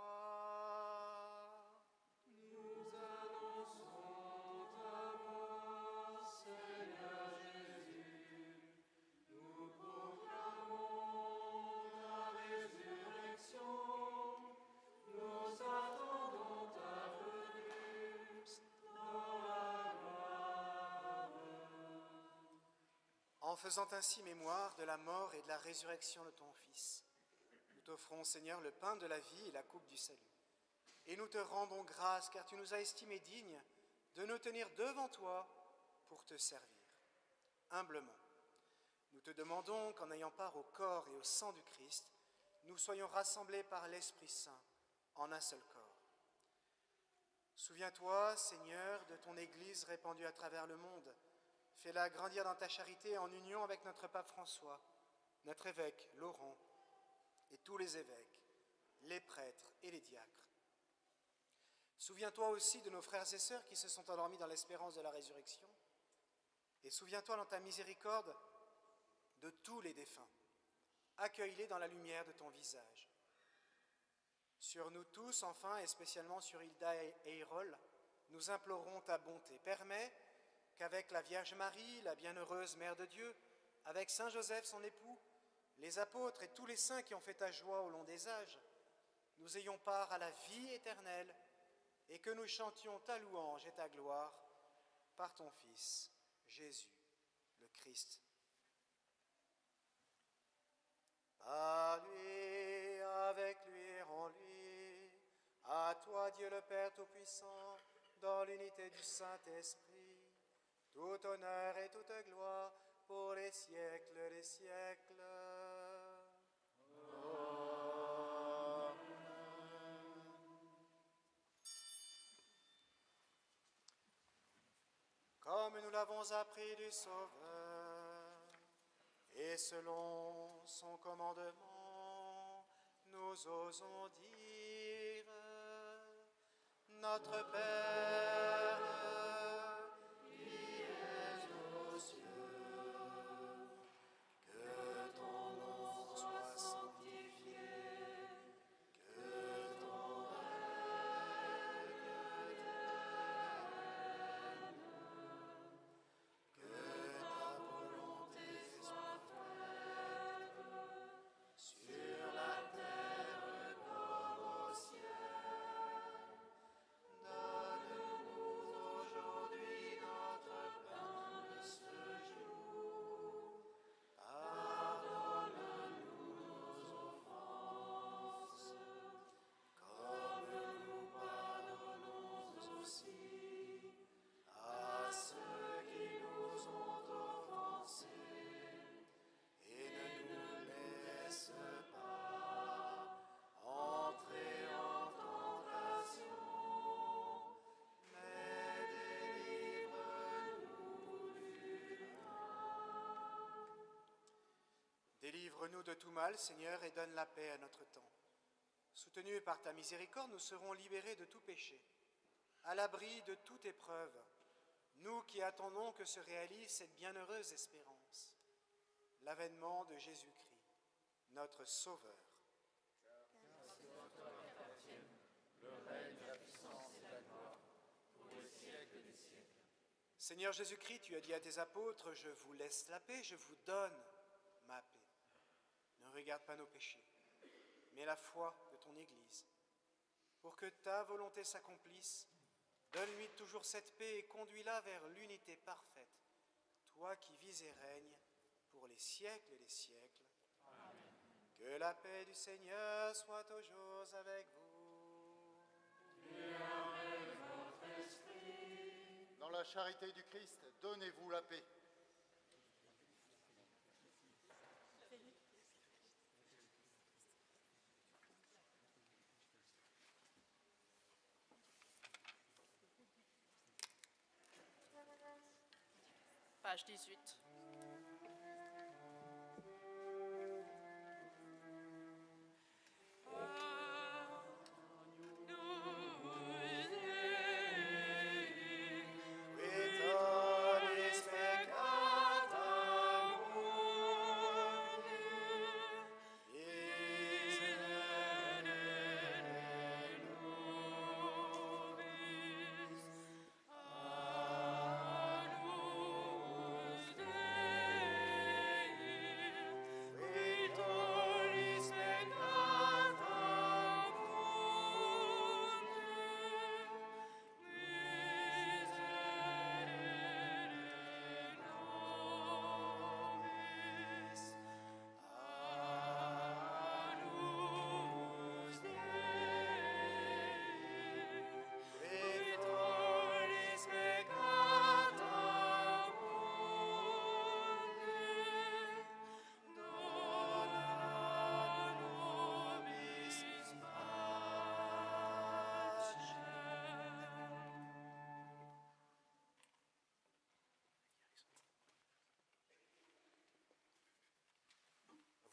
Nous annonçons ta mort, Seigneur Jésus. Nous proclamons ta résurrection. Nous attendons ta venue dans la gloire. En faisant ainsi mémoire de la mort et de la résurrection de ton Fils, nous t'offrons, Seigneur, le pain de la vie et la coupe du salut. Et nous te rendons grâce, car tu nous as estimés dignes de nous tenir devant toi pour te servir. Humblement, nous te demandons qu'en ayant part au corps et au sang du Christ, nous soyons rassemblés par l'Esprit Saint en un seul corps. Souviens-toi, Seigneur, de ton Église répandue à travers le monde. Fais-la grandir dans ta charité en union avec notre pape François, notre évêque Laurent et tous les évêques, les prêtres et les diacres. Souviens-toi aussi de nos frères et sœurs qui se sont endormis dans l'espérance de la résurrection. Et souviens-toi dans ta miséricorde de tous les défunts. Accueille-les dans la lumière de ton visage. Sur nous tous, enfin, et spécialement sur Hilda et Hérol, nous implorons ta bonté. Permets qu'avec la Vierge Marie, la bienheureuse Mère de Dieu, avec Saint Joseph, son époux, les apôtres et tous les saints qui ont fait ta joie au long des âges, nous ayons part à la vie éternelle et que nous chantions ta louange et ta gloire par ton Fils, Jésus, le Christ. Par lui, avec lui et en lui, à toi Dieu le Père Tout-Puissant, dans l'unité du Saint-Esprit, tout honneur et toute gloire pour les siècles des siècles. Comme nous l'avons appris du Sauveur, et selon son commandement, nous osons dire: Notre Père, qui es aux cieux, que ton nom soit sanctifié, que ton règne vienne, que ta volonté soit faite sur la terre comme au ciel. Donne-nous aujourd'hui notre pain de ce jour. Pardonne-nous nos offenses, comme nous pardonnons aussi à ceux qui nous ont offensés. Et ne nous laisse pas entrer en tentation, mais délivre-nous du mal. Délivre-nous de tout mal, Seigneur, et donne la paix à notre temps. Soutenus par ta miséricorde, nous serons libérés de tout péché, à l'abri de toute épreuve, nous qui attendons que se réalise cette bienheureuse espérance, l'avènement de Jésus-Christ, notre Sauveur. Seigneur Jésus-Christ, tu as dit à tes apôtres, je vous laisse la paix, je vous donne ma paix. Ne regarde pas nos péchés, mais la foi de ton Église. Pour que ta volonté s'accomplisse, donne-lui toujours cette paix et conduis-la vers l'unité parfaite, toi qui vis et règnes pour les siècles et les siècles. Amen. Que la paix du Seigneur soit toujours avec vous. Et avec votre esprit. Dans la charité du Christ, donnez-vous la paix. Page 18.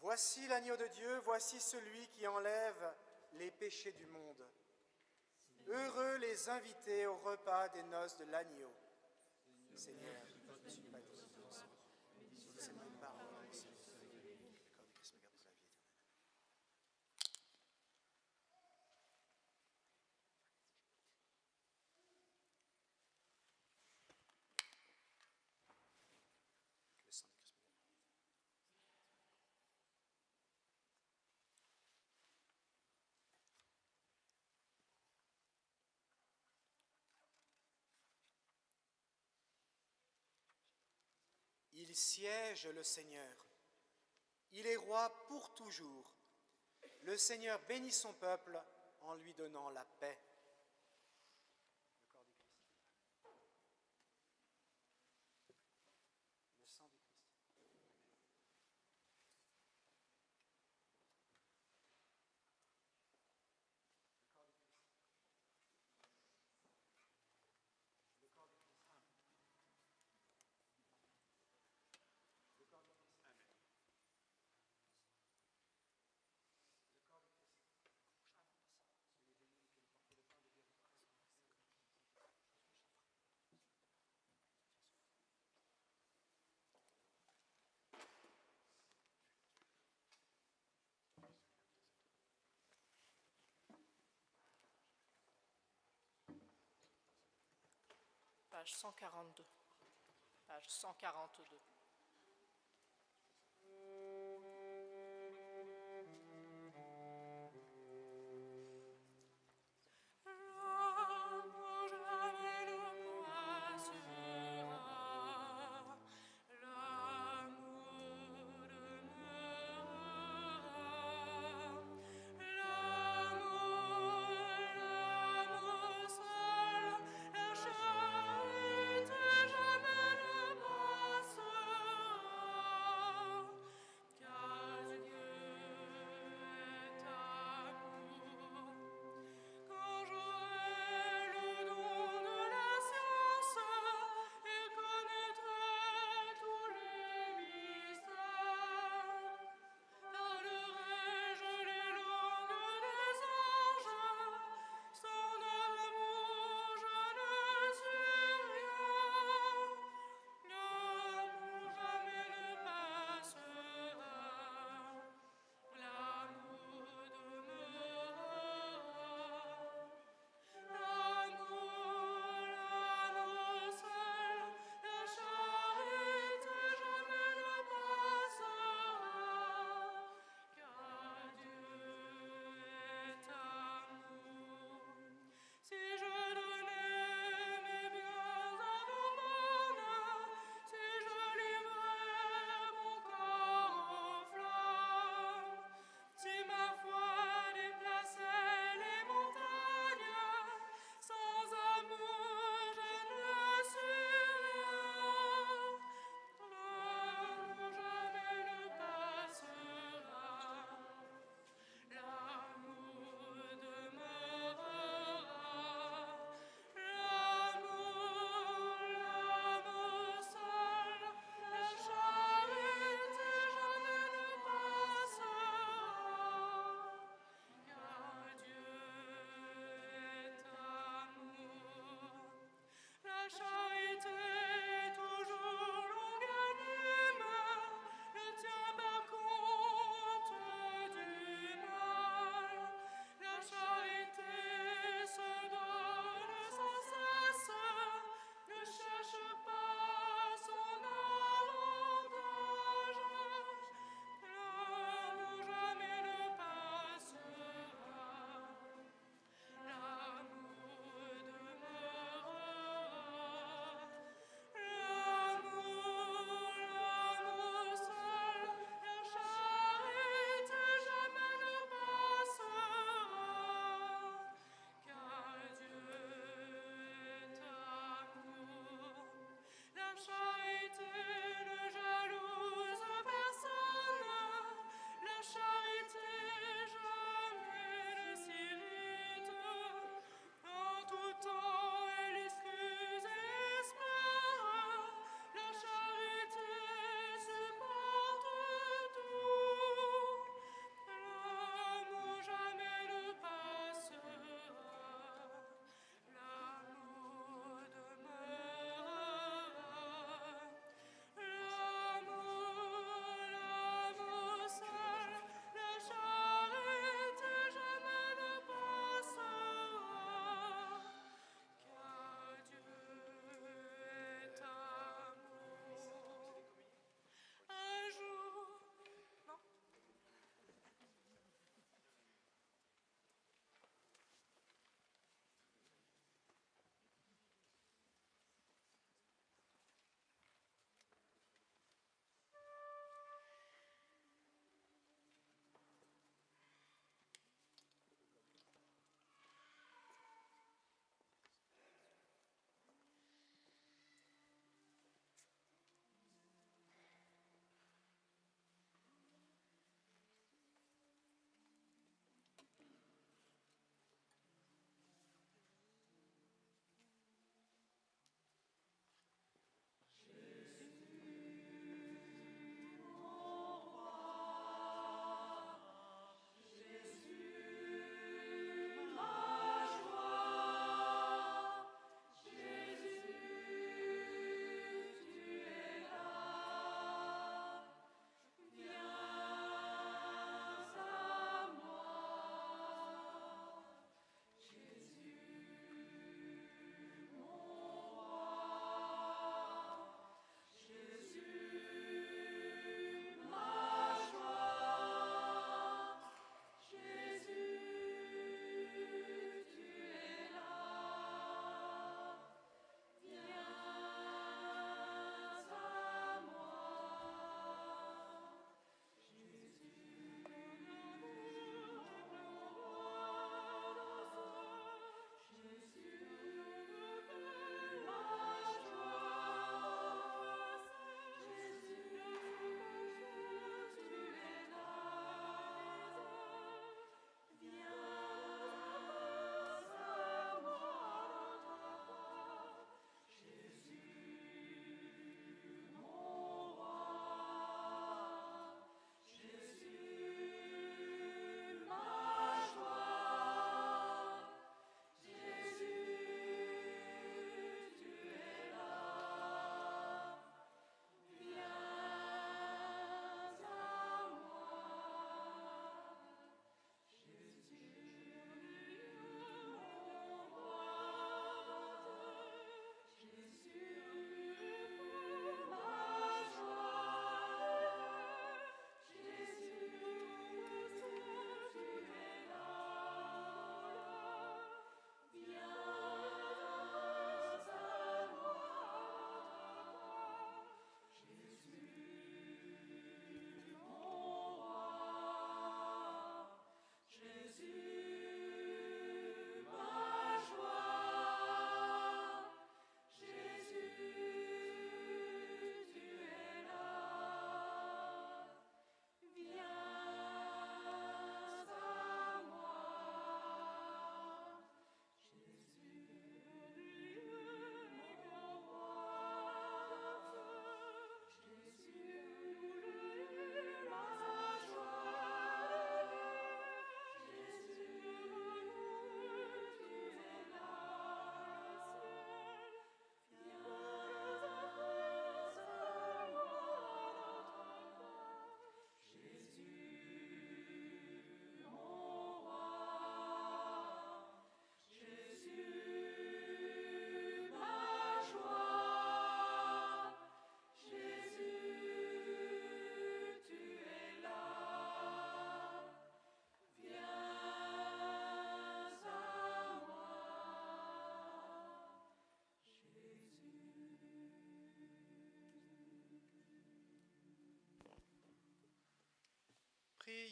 Voici l'agneau de Dieu, voici celui qui enlève les péchés du monde. Heureux les invités au repas des noces de l'agneau. Seigneur, je ne suis pas digne de ton sang. C'est mes paroles, Seigneur. Comme Christ me garde pour la vie éternelle. Que le sang de Christ me garde. Il siège le Seigneur. Il est roi pour toujours. Le Seigneur bénit son peuple en lui donnant la paix. Le corps du Christ. Le sang du Christ. Page 142. Page 142. Jamais ne passe.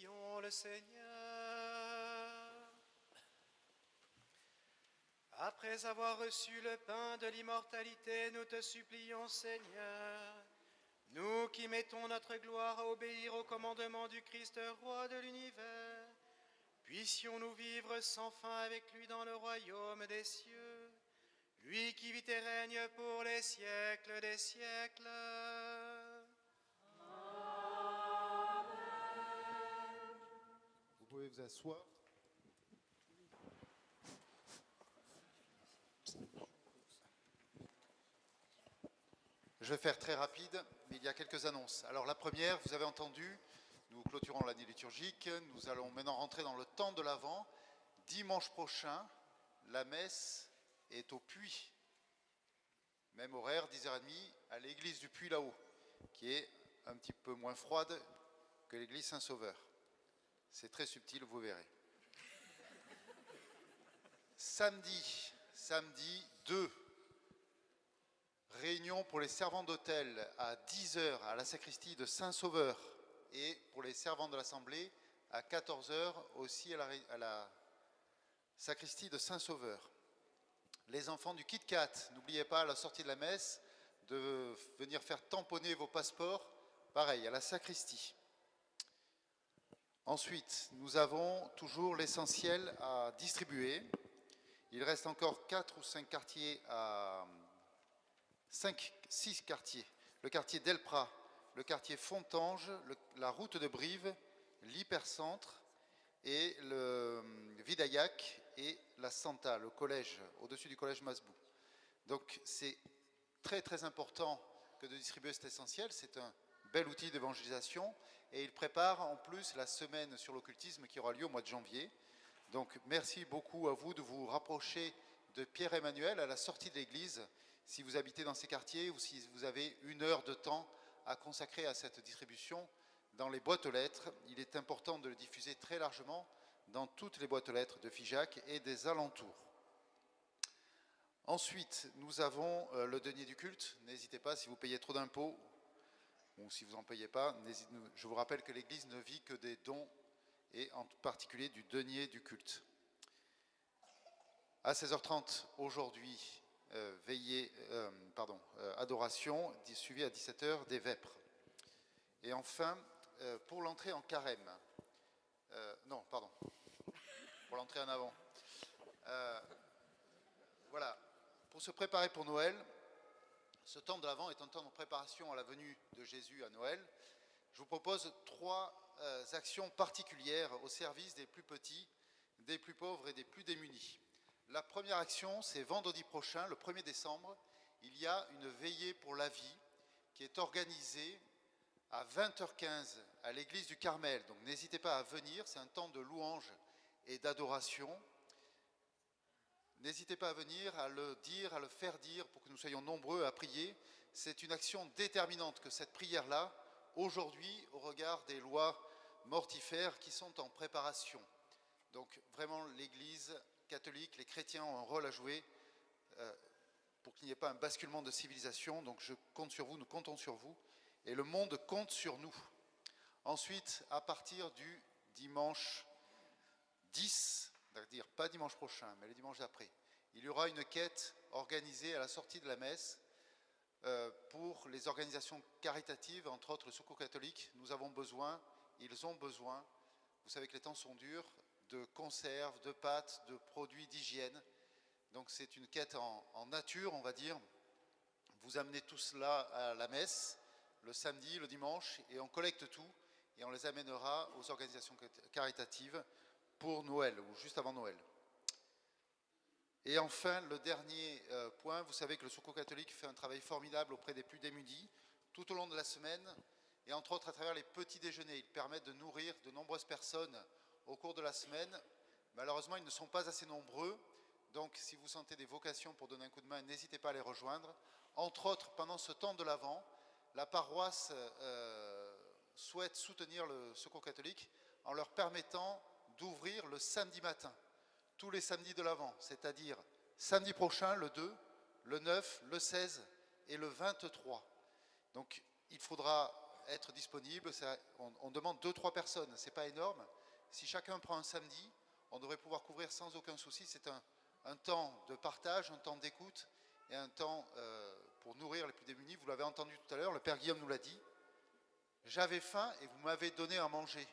Prions le Seigneur. Après avoir reçu le pain de l'immortalité, nous te supplions, Seigneur, nous qui mettons notre gloire à obéir au commandement du Christ, roi de l'univers, puissions-nous vivre sans fin avec lui dans le royaume des cieux, lui qui vit et règne pour les siècles des siècles. Vous pouvez vous asseoir. Je vais faire très rapide, mais il y a quelques annonces. Alors la première, vous avez entendu, nous clôturons l'année liturgique, nous allons maintenant rentrer dans le temps de l'Avent. Dimanche prochain, la messe est au Puy. Même horaire, 10h30, à l'église du Puy là-haut, qui est un petit peu moins froide que l'église Saint-Sauveur. C'est très subtil, vous verrez. Samedi 2, réunion pour les servants d'autel à 10h à la sacristie de Saint-Sauveur et pour les servants de l'Assemblée à 14h aussi à la sacristie de Saint-Sauveur. Les enfants du Kit Kat, n'oubliez pas à la sortie de la messe de venir faire tamponner vos passeports, pareil, à la sacristie. Ensuite, nous avons toujours l'essentiel à distribuer. Il reste encore 4 ou 5 quartiers à... 6 quartiers. Le quartier Delprat, le quartier Fontange, la route de Brive, l'hypercentre et le Vidaillac et la Santa, le collège, au-dessus du collège Masbou. Donc c'est très très important que de distribuer cet essentiel. C'est un bel outil d'évangélisation et il prépare en plus la semaine sur l'occultisme qui aura lieu au mois de janvier. Donc merci beaucoup à vous de vous rapprocher de Pierre-Emmanuel à la sortie de l'église si vous habitez dans ces quartiers ou si vous avez 1 heure de temps à consacrer à cette distribution dans les boîtes aux lettres. Il est important de le diffuser très largement dans toutes les boîtes aux lettres de Figeac et des alentours. Ensuite, nous avons le denier du culte. N'hésitez pas, si vous payez trop d'impôts ou si vous n'en payez pas, je vous rappelle que l'Église ne vit que des dons et en particulier du denier du culte. À 16h30 aujourd'hui, adoration, suivie à 17h des vêpres. Et enfin, pour l'entrée en carême, pour l'entrée en avant, voilà, pour se préparer pour Noël, ce temps de l'Avent est un temps de préparation à la venue de Jésus à Noël. Je vous propose 3 actions particulières au service des plus petits, des plus pauvres et des plus démunis. La première action, c'est vendredi prochain, le 1er décembre, il y a une veillée pour la vie qui est organisée à 20h15 à l'église du Carmel. Donc n'hésitez pas à venir, c'est un temps de louange et d'adoration. N'hésitez pas à venir, à le dire, à le faire dire pour que nous soyons nombreux à prier. C'est une action déterminante que cette prière-là, aujourd'hui, au regard des lois mortifères qui sont en préparation. Donc vraiment l'Église catholique, les chrétiens ont un rôle à jouer pour qu'il n'y ait pas un basculement de civilisation. Donc je compte sur vous, nous comptons sur vous et le monde compte sur nous. Ensuite, à partir du dimanche 10, c'est-à-dire pas dimanche prochain, mais le dimanche d'après, il y aura une quête organisée à la sortie de la messe pour les organisations caritatives, entre autres le Secours catholique. Nous avons besoin, ils ont besoin, vous savez que les temps sont durs, de conserves, de pâtes, de produits d'hygiène. Donc c'est une quête en nature, on va dire. Vous amenez tout cela à la messe, le samedi, le dimanche, et on collecte tout, et on les amènera aux organisations caritatives pour Noël, ou juste avant Noël. Et enfin, le dernier point, vous savez que le Secours catholique fait un travail formidable auprès des plus démunis, tout au long de la semaine, et entre autres à travers les petits déjeuners. Ils permettent de nourrir de nombreuses personnes au cours de la semaine. Malheureusement, ils ne sont pas assez nombreux, donc si vous sentez des vocations pour donner un coup de main, n'hésitez pas à les rejoindre. Entre autres, pendant ce temps de l'Avent, la paroisse souhaite soutenir le Secours catholique en leur permettant d'ouvrir le samedi matin, tous les samedis de l'Avent, c'est-à-dire samedi prochain, le 2, le 9, le 16 et le 23. Donc il faudra être disponible. On demande 2-3 personnes, c'est pas énorme. Si chacun prend un samedi, on devrait pouvoir couvrir sans aucun souci. C'est un temps de partage, un temps d'écoute et un temps pour nourrir les plus démunis. Vous l'avez entendu tout à l'heure, le Père Guillaume nous l'a dit. J'avais faim et vous m'avez donné à manger.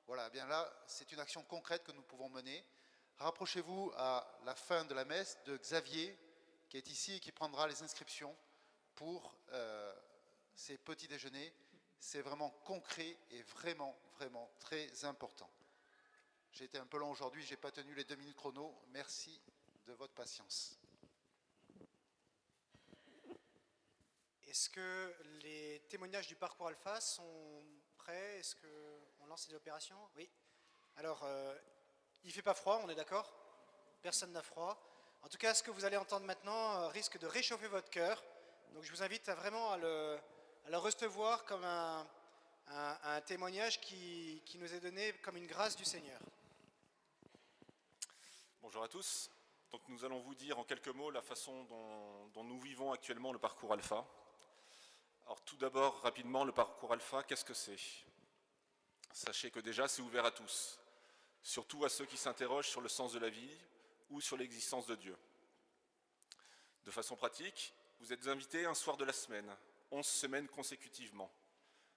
Voilà, bien là, c'est une action concrète que nous pouvons mener. Rapprochez-vous à la fin de la messe de Xavier, qui est ici et qui prendra les inscriptions pour ces petits déjeuners. C'est vraiment concret et vraiment, vraiment très important. J'ai été un peu long aujourd'hui, je n'ai pas tenu les 2 minutes chrono. Merci de votre patience. Est-ce que les témoignages du parcours Alpha sont prêts? Est-ce qu'on lance les opérations? Oui. Alors, il ne fait pas froid, on est d'accord? Personne n'a froid. En tout cas, ce que vous allez entendre maintenant risque de réchauffer votre cœur. Donc je vous invite à le recevoir comme un témoignage qui nous est donné comme une grâce du Seigneur. Bonjour à tous. Donc nous allons vous dire en quelques mots la façon dont nous vivons actuellement le parcours Alpha. Alors tout d'abord, rapidement, le parcours Alpha, qu'est-ce que c'est? Sachez que déjà, c'est ouvert à tous, surtout à ceux qui s'interrogent sur le sens de la vie ou sur l'existence de Dieu. De façon pratique, vous êtes invités un soir de la semaine, 11 semaines consécutivement.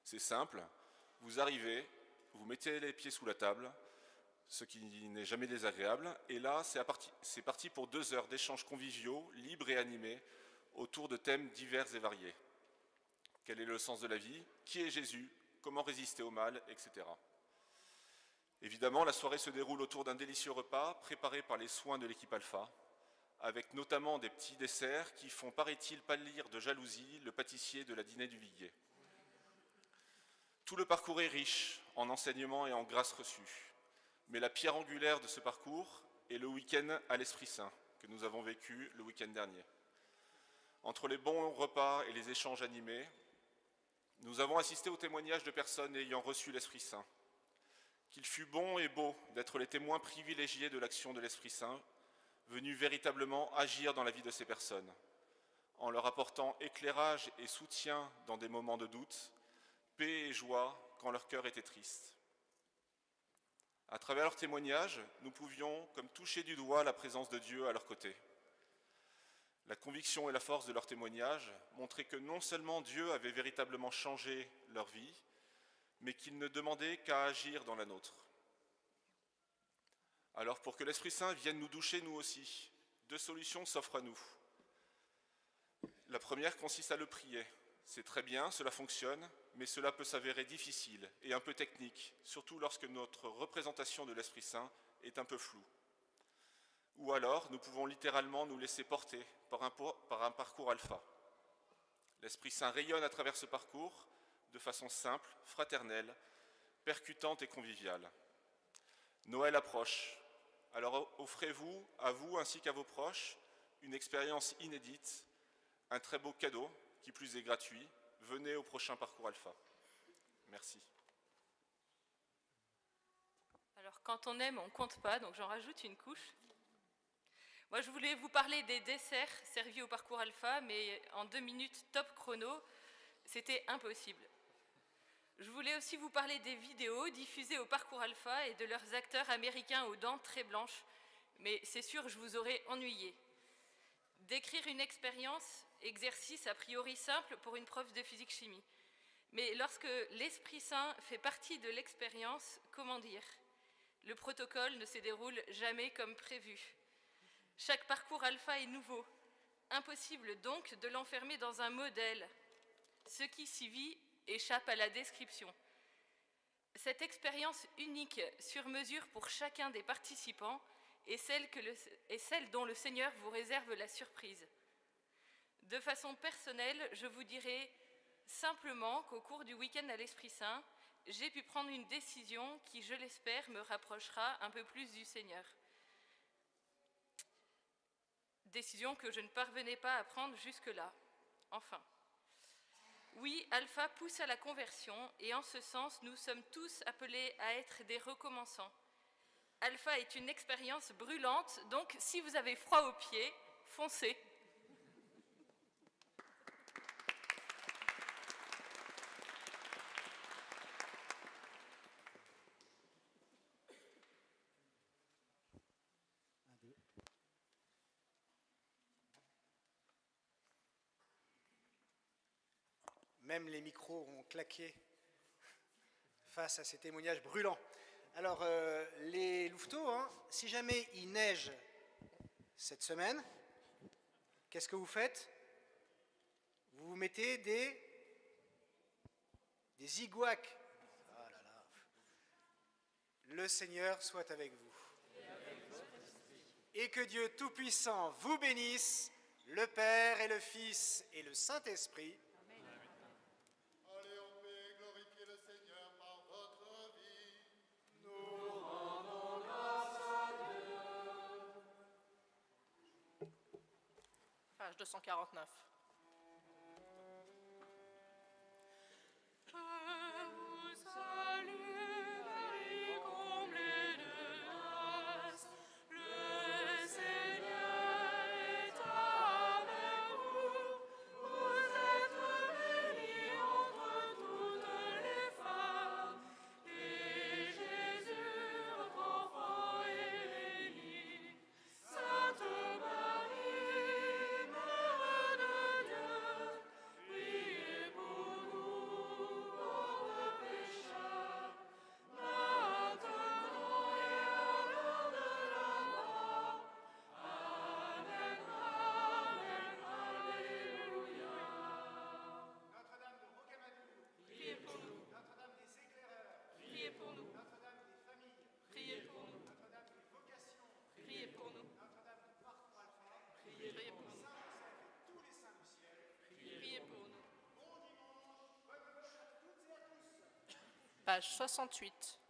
C'est simple, vous arrivez, vous mettez les pieds sous la table, ce qui n'est jamais désagréable, et là, c'est parti pour 2 heures d'échanges conviviaux, libres et animés, autour de thèmes divers et variés. Quel est le sens de la vie? Qui est Jésus? Comment résister au mal? Etc. Évidemment, la soirée se déroule autour d'un délicieux repas préparé par les soins de l'équipe Alpha, avec notamment des petits desserts qui font, paraît-il, pâlir de jalousie le pâtissier de la dîner du Viguier. Tout le parcours est riche en enseignements et en grâces reçues, mais la pierre angulaire de ce parcours est le week-end à l'Esprit Saint que nous avons vécu le week-end dernier. Entre les bons repas et les échanges animés, nous avons assisté au témoignage de personnes ayant reçu l'Esprit Saint. Qu'il fut bon et beau d'être les témoins privilégiés de l'action de l'Esprit Saint, venu véritablement agir dans la vie de ces personnes, en leur apportant éclairage et soutien dans des moments de doute, paix et joie quand leur cœur était triste. À travers leurs témoignages, nous pouvions comme toucher du doigt la présence de Dieu à leur côté. La conviction et la force de leurs témoignages montraient que non seulement Dieu avait véritablement changé leur vie, mais qu'il ne demandait qu'à agir dans la nôtre. Alors pour que l'Esprit Saint vienne nous doucher nous aussi, 2 solutions s'offrent à nous. La première consiste à le prier. C'est très bien, cela fonctionne, mais cela peut s'avérer difficile et un peu technique, surtout lorsque notre représentation de l'Esprit Saint est un peu floue. Ou alors, nous pouvons littéralement nous laisser porter par un parcours Alpha. L'Esprit Saint rayonne à travers ce parcours de façon simple, fraternelle, percutante et conviviale. Noël approche, alors offrez-vous, à vous ainsi qu'à vos proches, une expérience inédite, un très beau cadeau, qui plus est gratuit. Venez au prochain parcours Alpha. Merci. Alors quand on aime, on compte pas, donc j'en rajoute une couche. Moi, je voulais vous parler des desserts servis au parcours Alpha, mais en 2 minutes top chrono, c'était impossible. Je voulais aussi vous parler des vidéos diffusées au parcours Alpha et de leurs acteurs américains aux dents très blanches, mais c'est sûr, je vous aurais ennuyé. Décrire une expérience, exercice a priori simple pour une prof de physique-chimie. Mais lorsque l'Esprit Saint fait partie de l'expérience, comment dire? Le protocole ne se déroule jamais comme prévu. Chaque parcours Alpha est nouveau. Impossible donc de l'enfermer dans un modèle. Ce qui s'y vit échappe à la description. Cette expérience unique sur mesure pour chacun des participants est celle dont le Seigneur vous réserve la surprise. De façon personnelle, je vous dirai simplement qu'au cours du week-end à l'Esprit Saint, j'ai pu prendre une décision qui, je l'espère, me rapprochera un peu plus du Seigneur. Décision que je ne parvenais pas à prendre jusque-là. Enfin. Oui, Alpha pousse à la conversion et en ce sens, nous sommes tous appelés à être des recommençants. Alpha est une expérience brûlante, donc si vous avez froid aux pieds, foncez. Même les micros ont claqué face à ces témoignages brûlants. Alors, les louveteaux, hein, si jamais il neige cette semaine, qu'est-ce que vous faites? Vous vous mettez des igouacs. Ah là là. Le Seigneur soit avec vous. Et que Dieu Tout-Puissant vous bénisse, le Père et le Fils et le Saint-Esprit. Allez en paix, glorifiez le Seigneur par votre vie. Page 249. Je vous salue, Marie, comblée de grâce. Le Seigneur est avec vous. Vous êtes bénie entre toutes les femmes. Et Jésus, votre enfant, est béni. Sainte Marie, Mère de Dieu, priez pour nous pauvres pécheurs, maintenant et à l'heure de la mort. Amen, Amen, Alléluia. Notre-Dame de Rocamadour, Priez pour nous, Notre-Dame des Éclaireurs, priez pour nous, Notre-Dame des Familles, priez pour nous, Notre-Dame des Vocations, priez pour nous, Notre-Dame du Parcours Alpha, priez pour nous, Saint Joseph et tous les saints du ciel. priez pour nous. Bon dimanche, bonne Pâques à toutes et à tous. Page 68.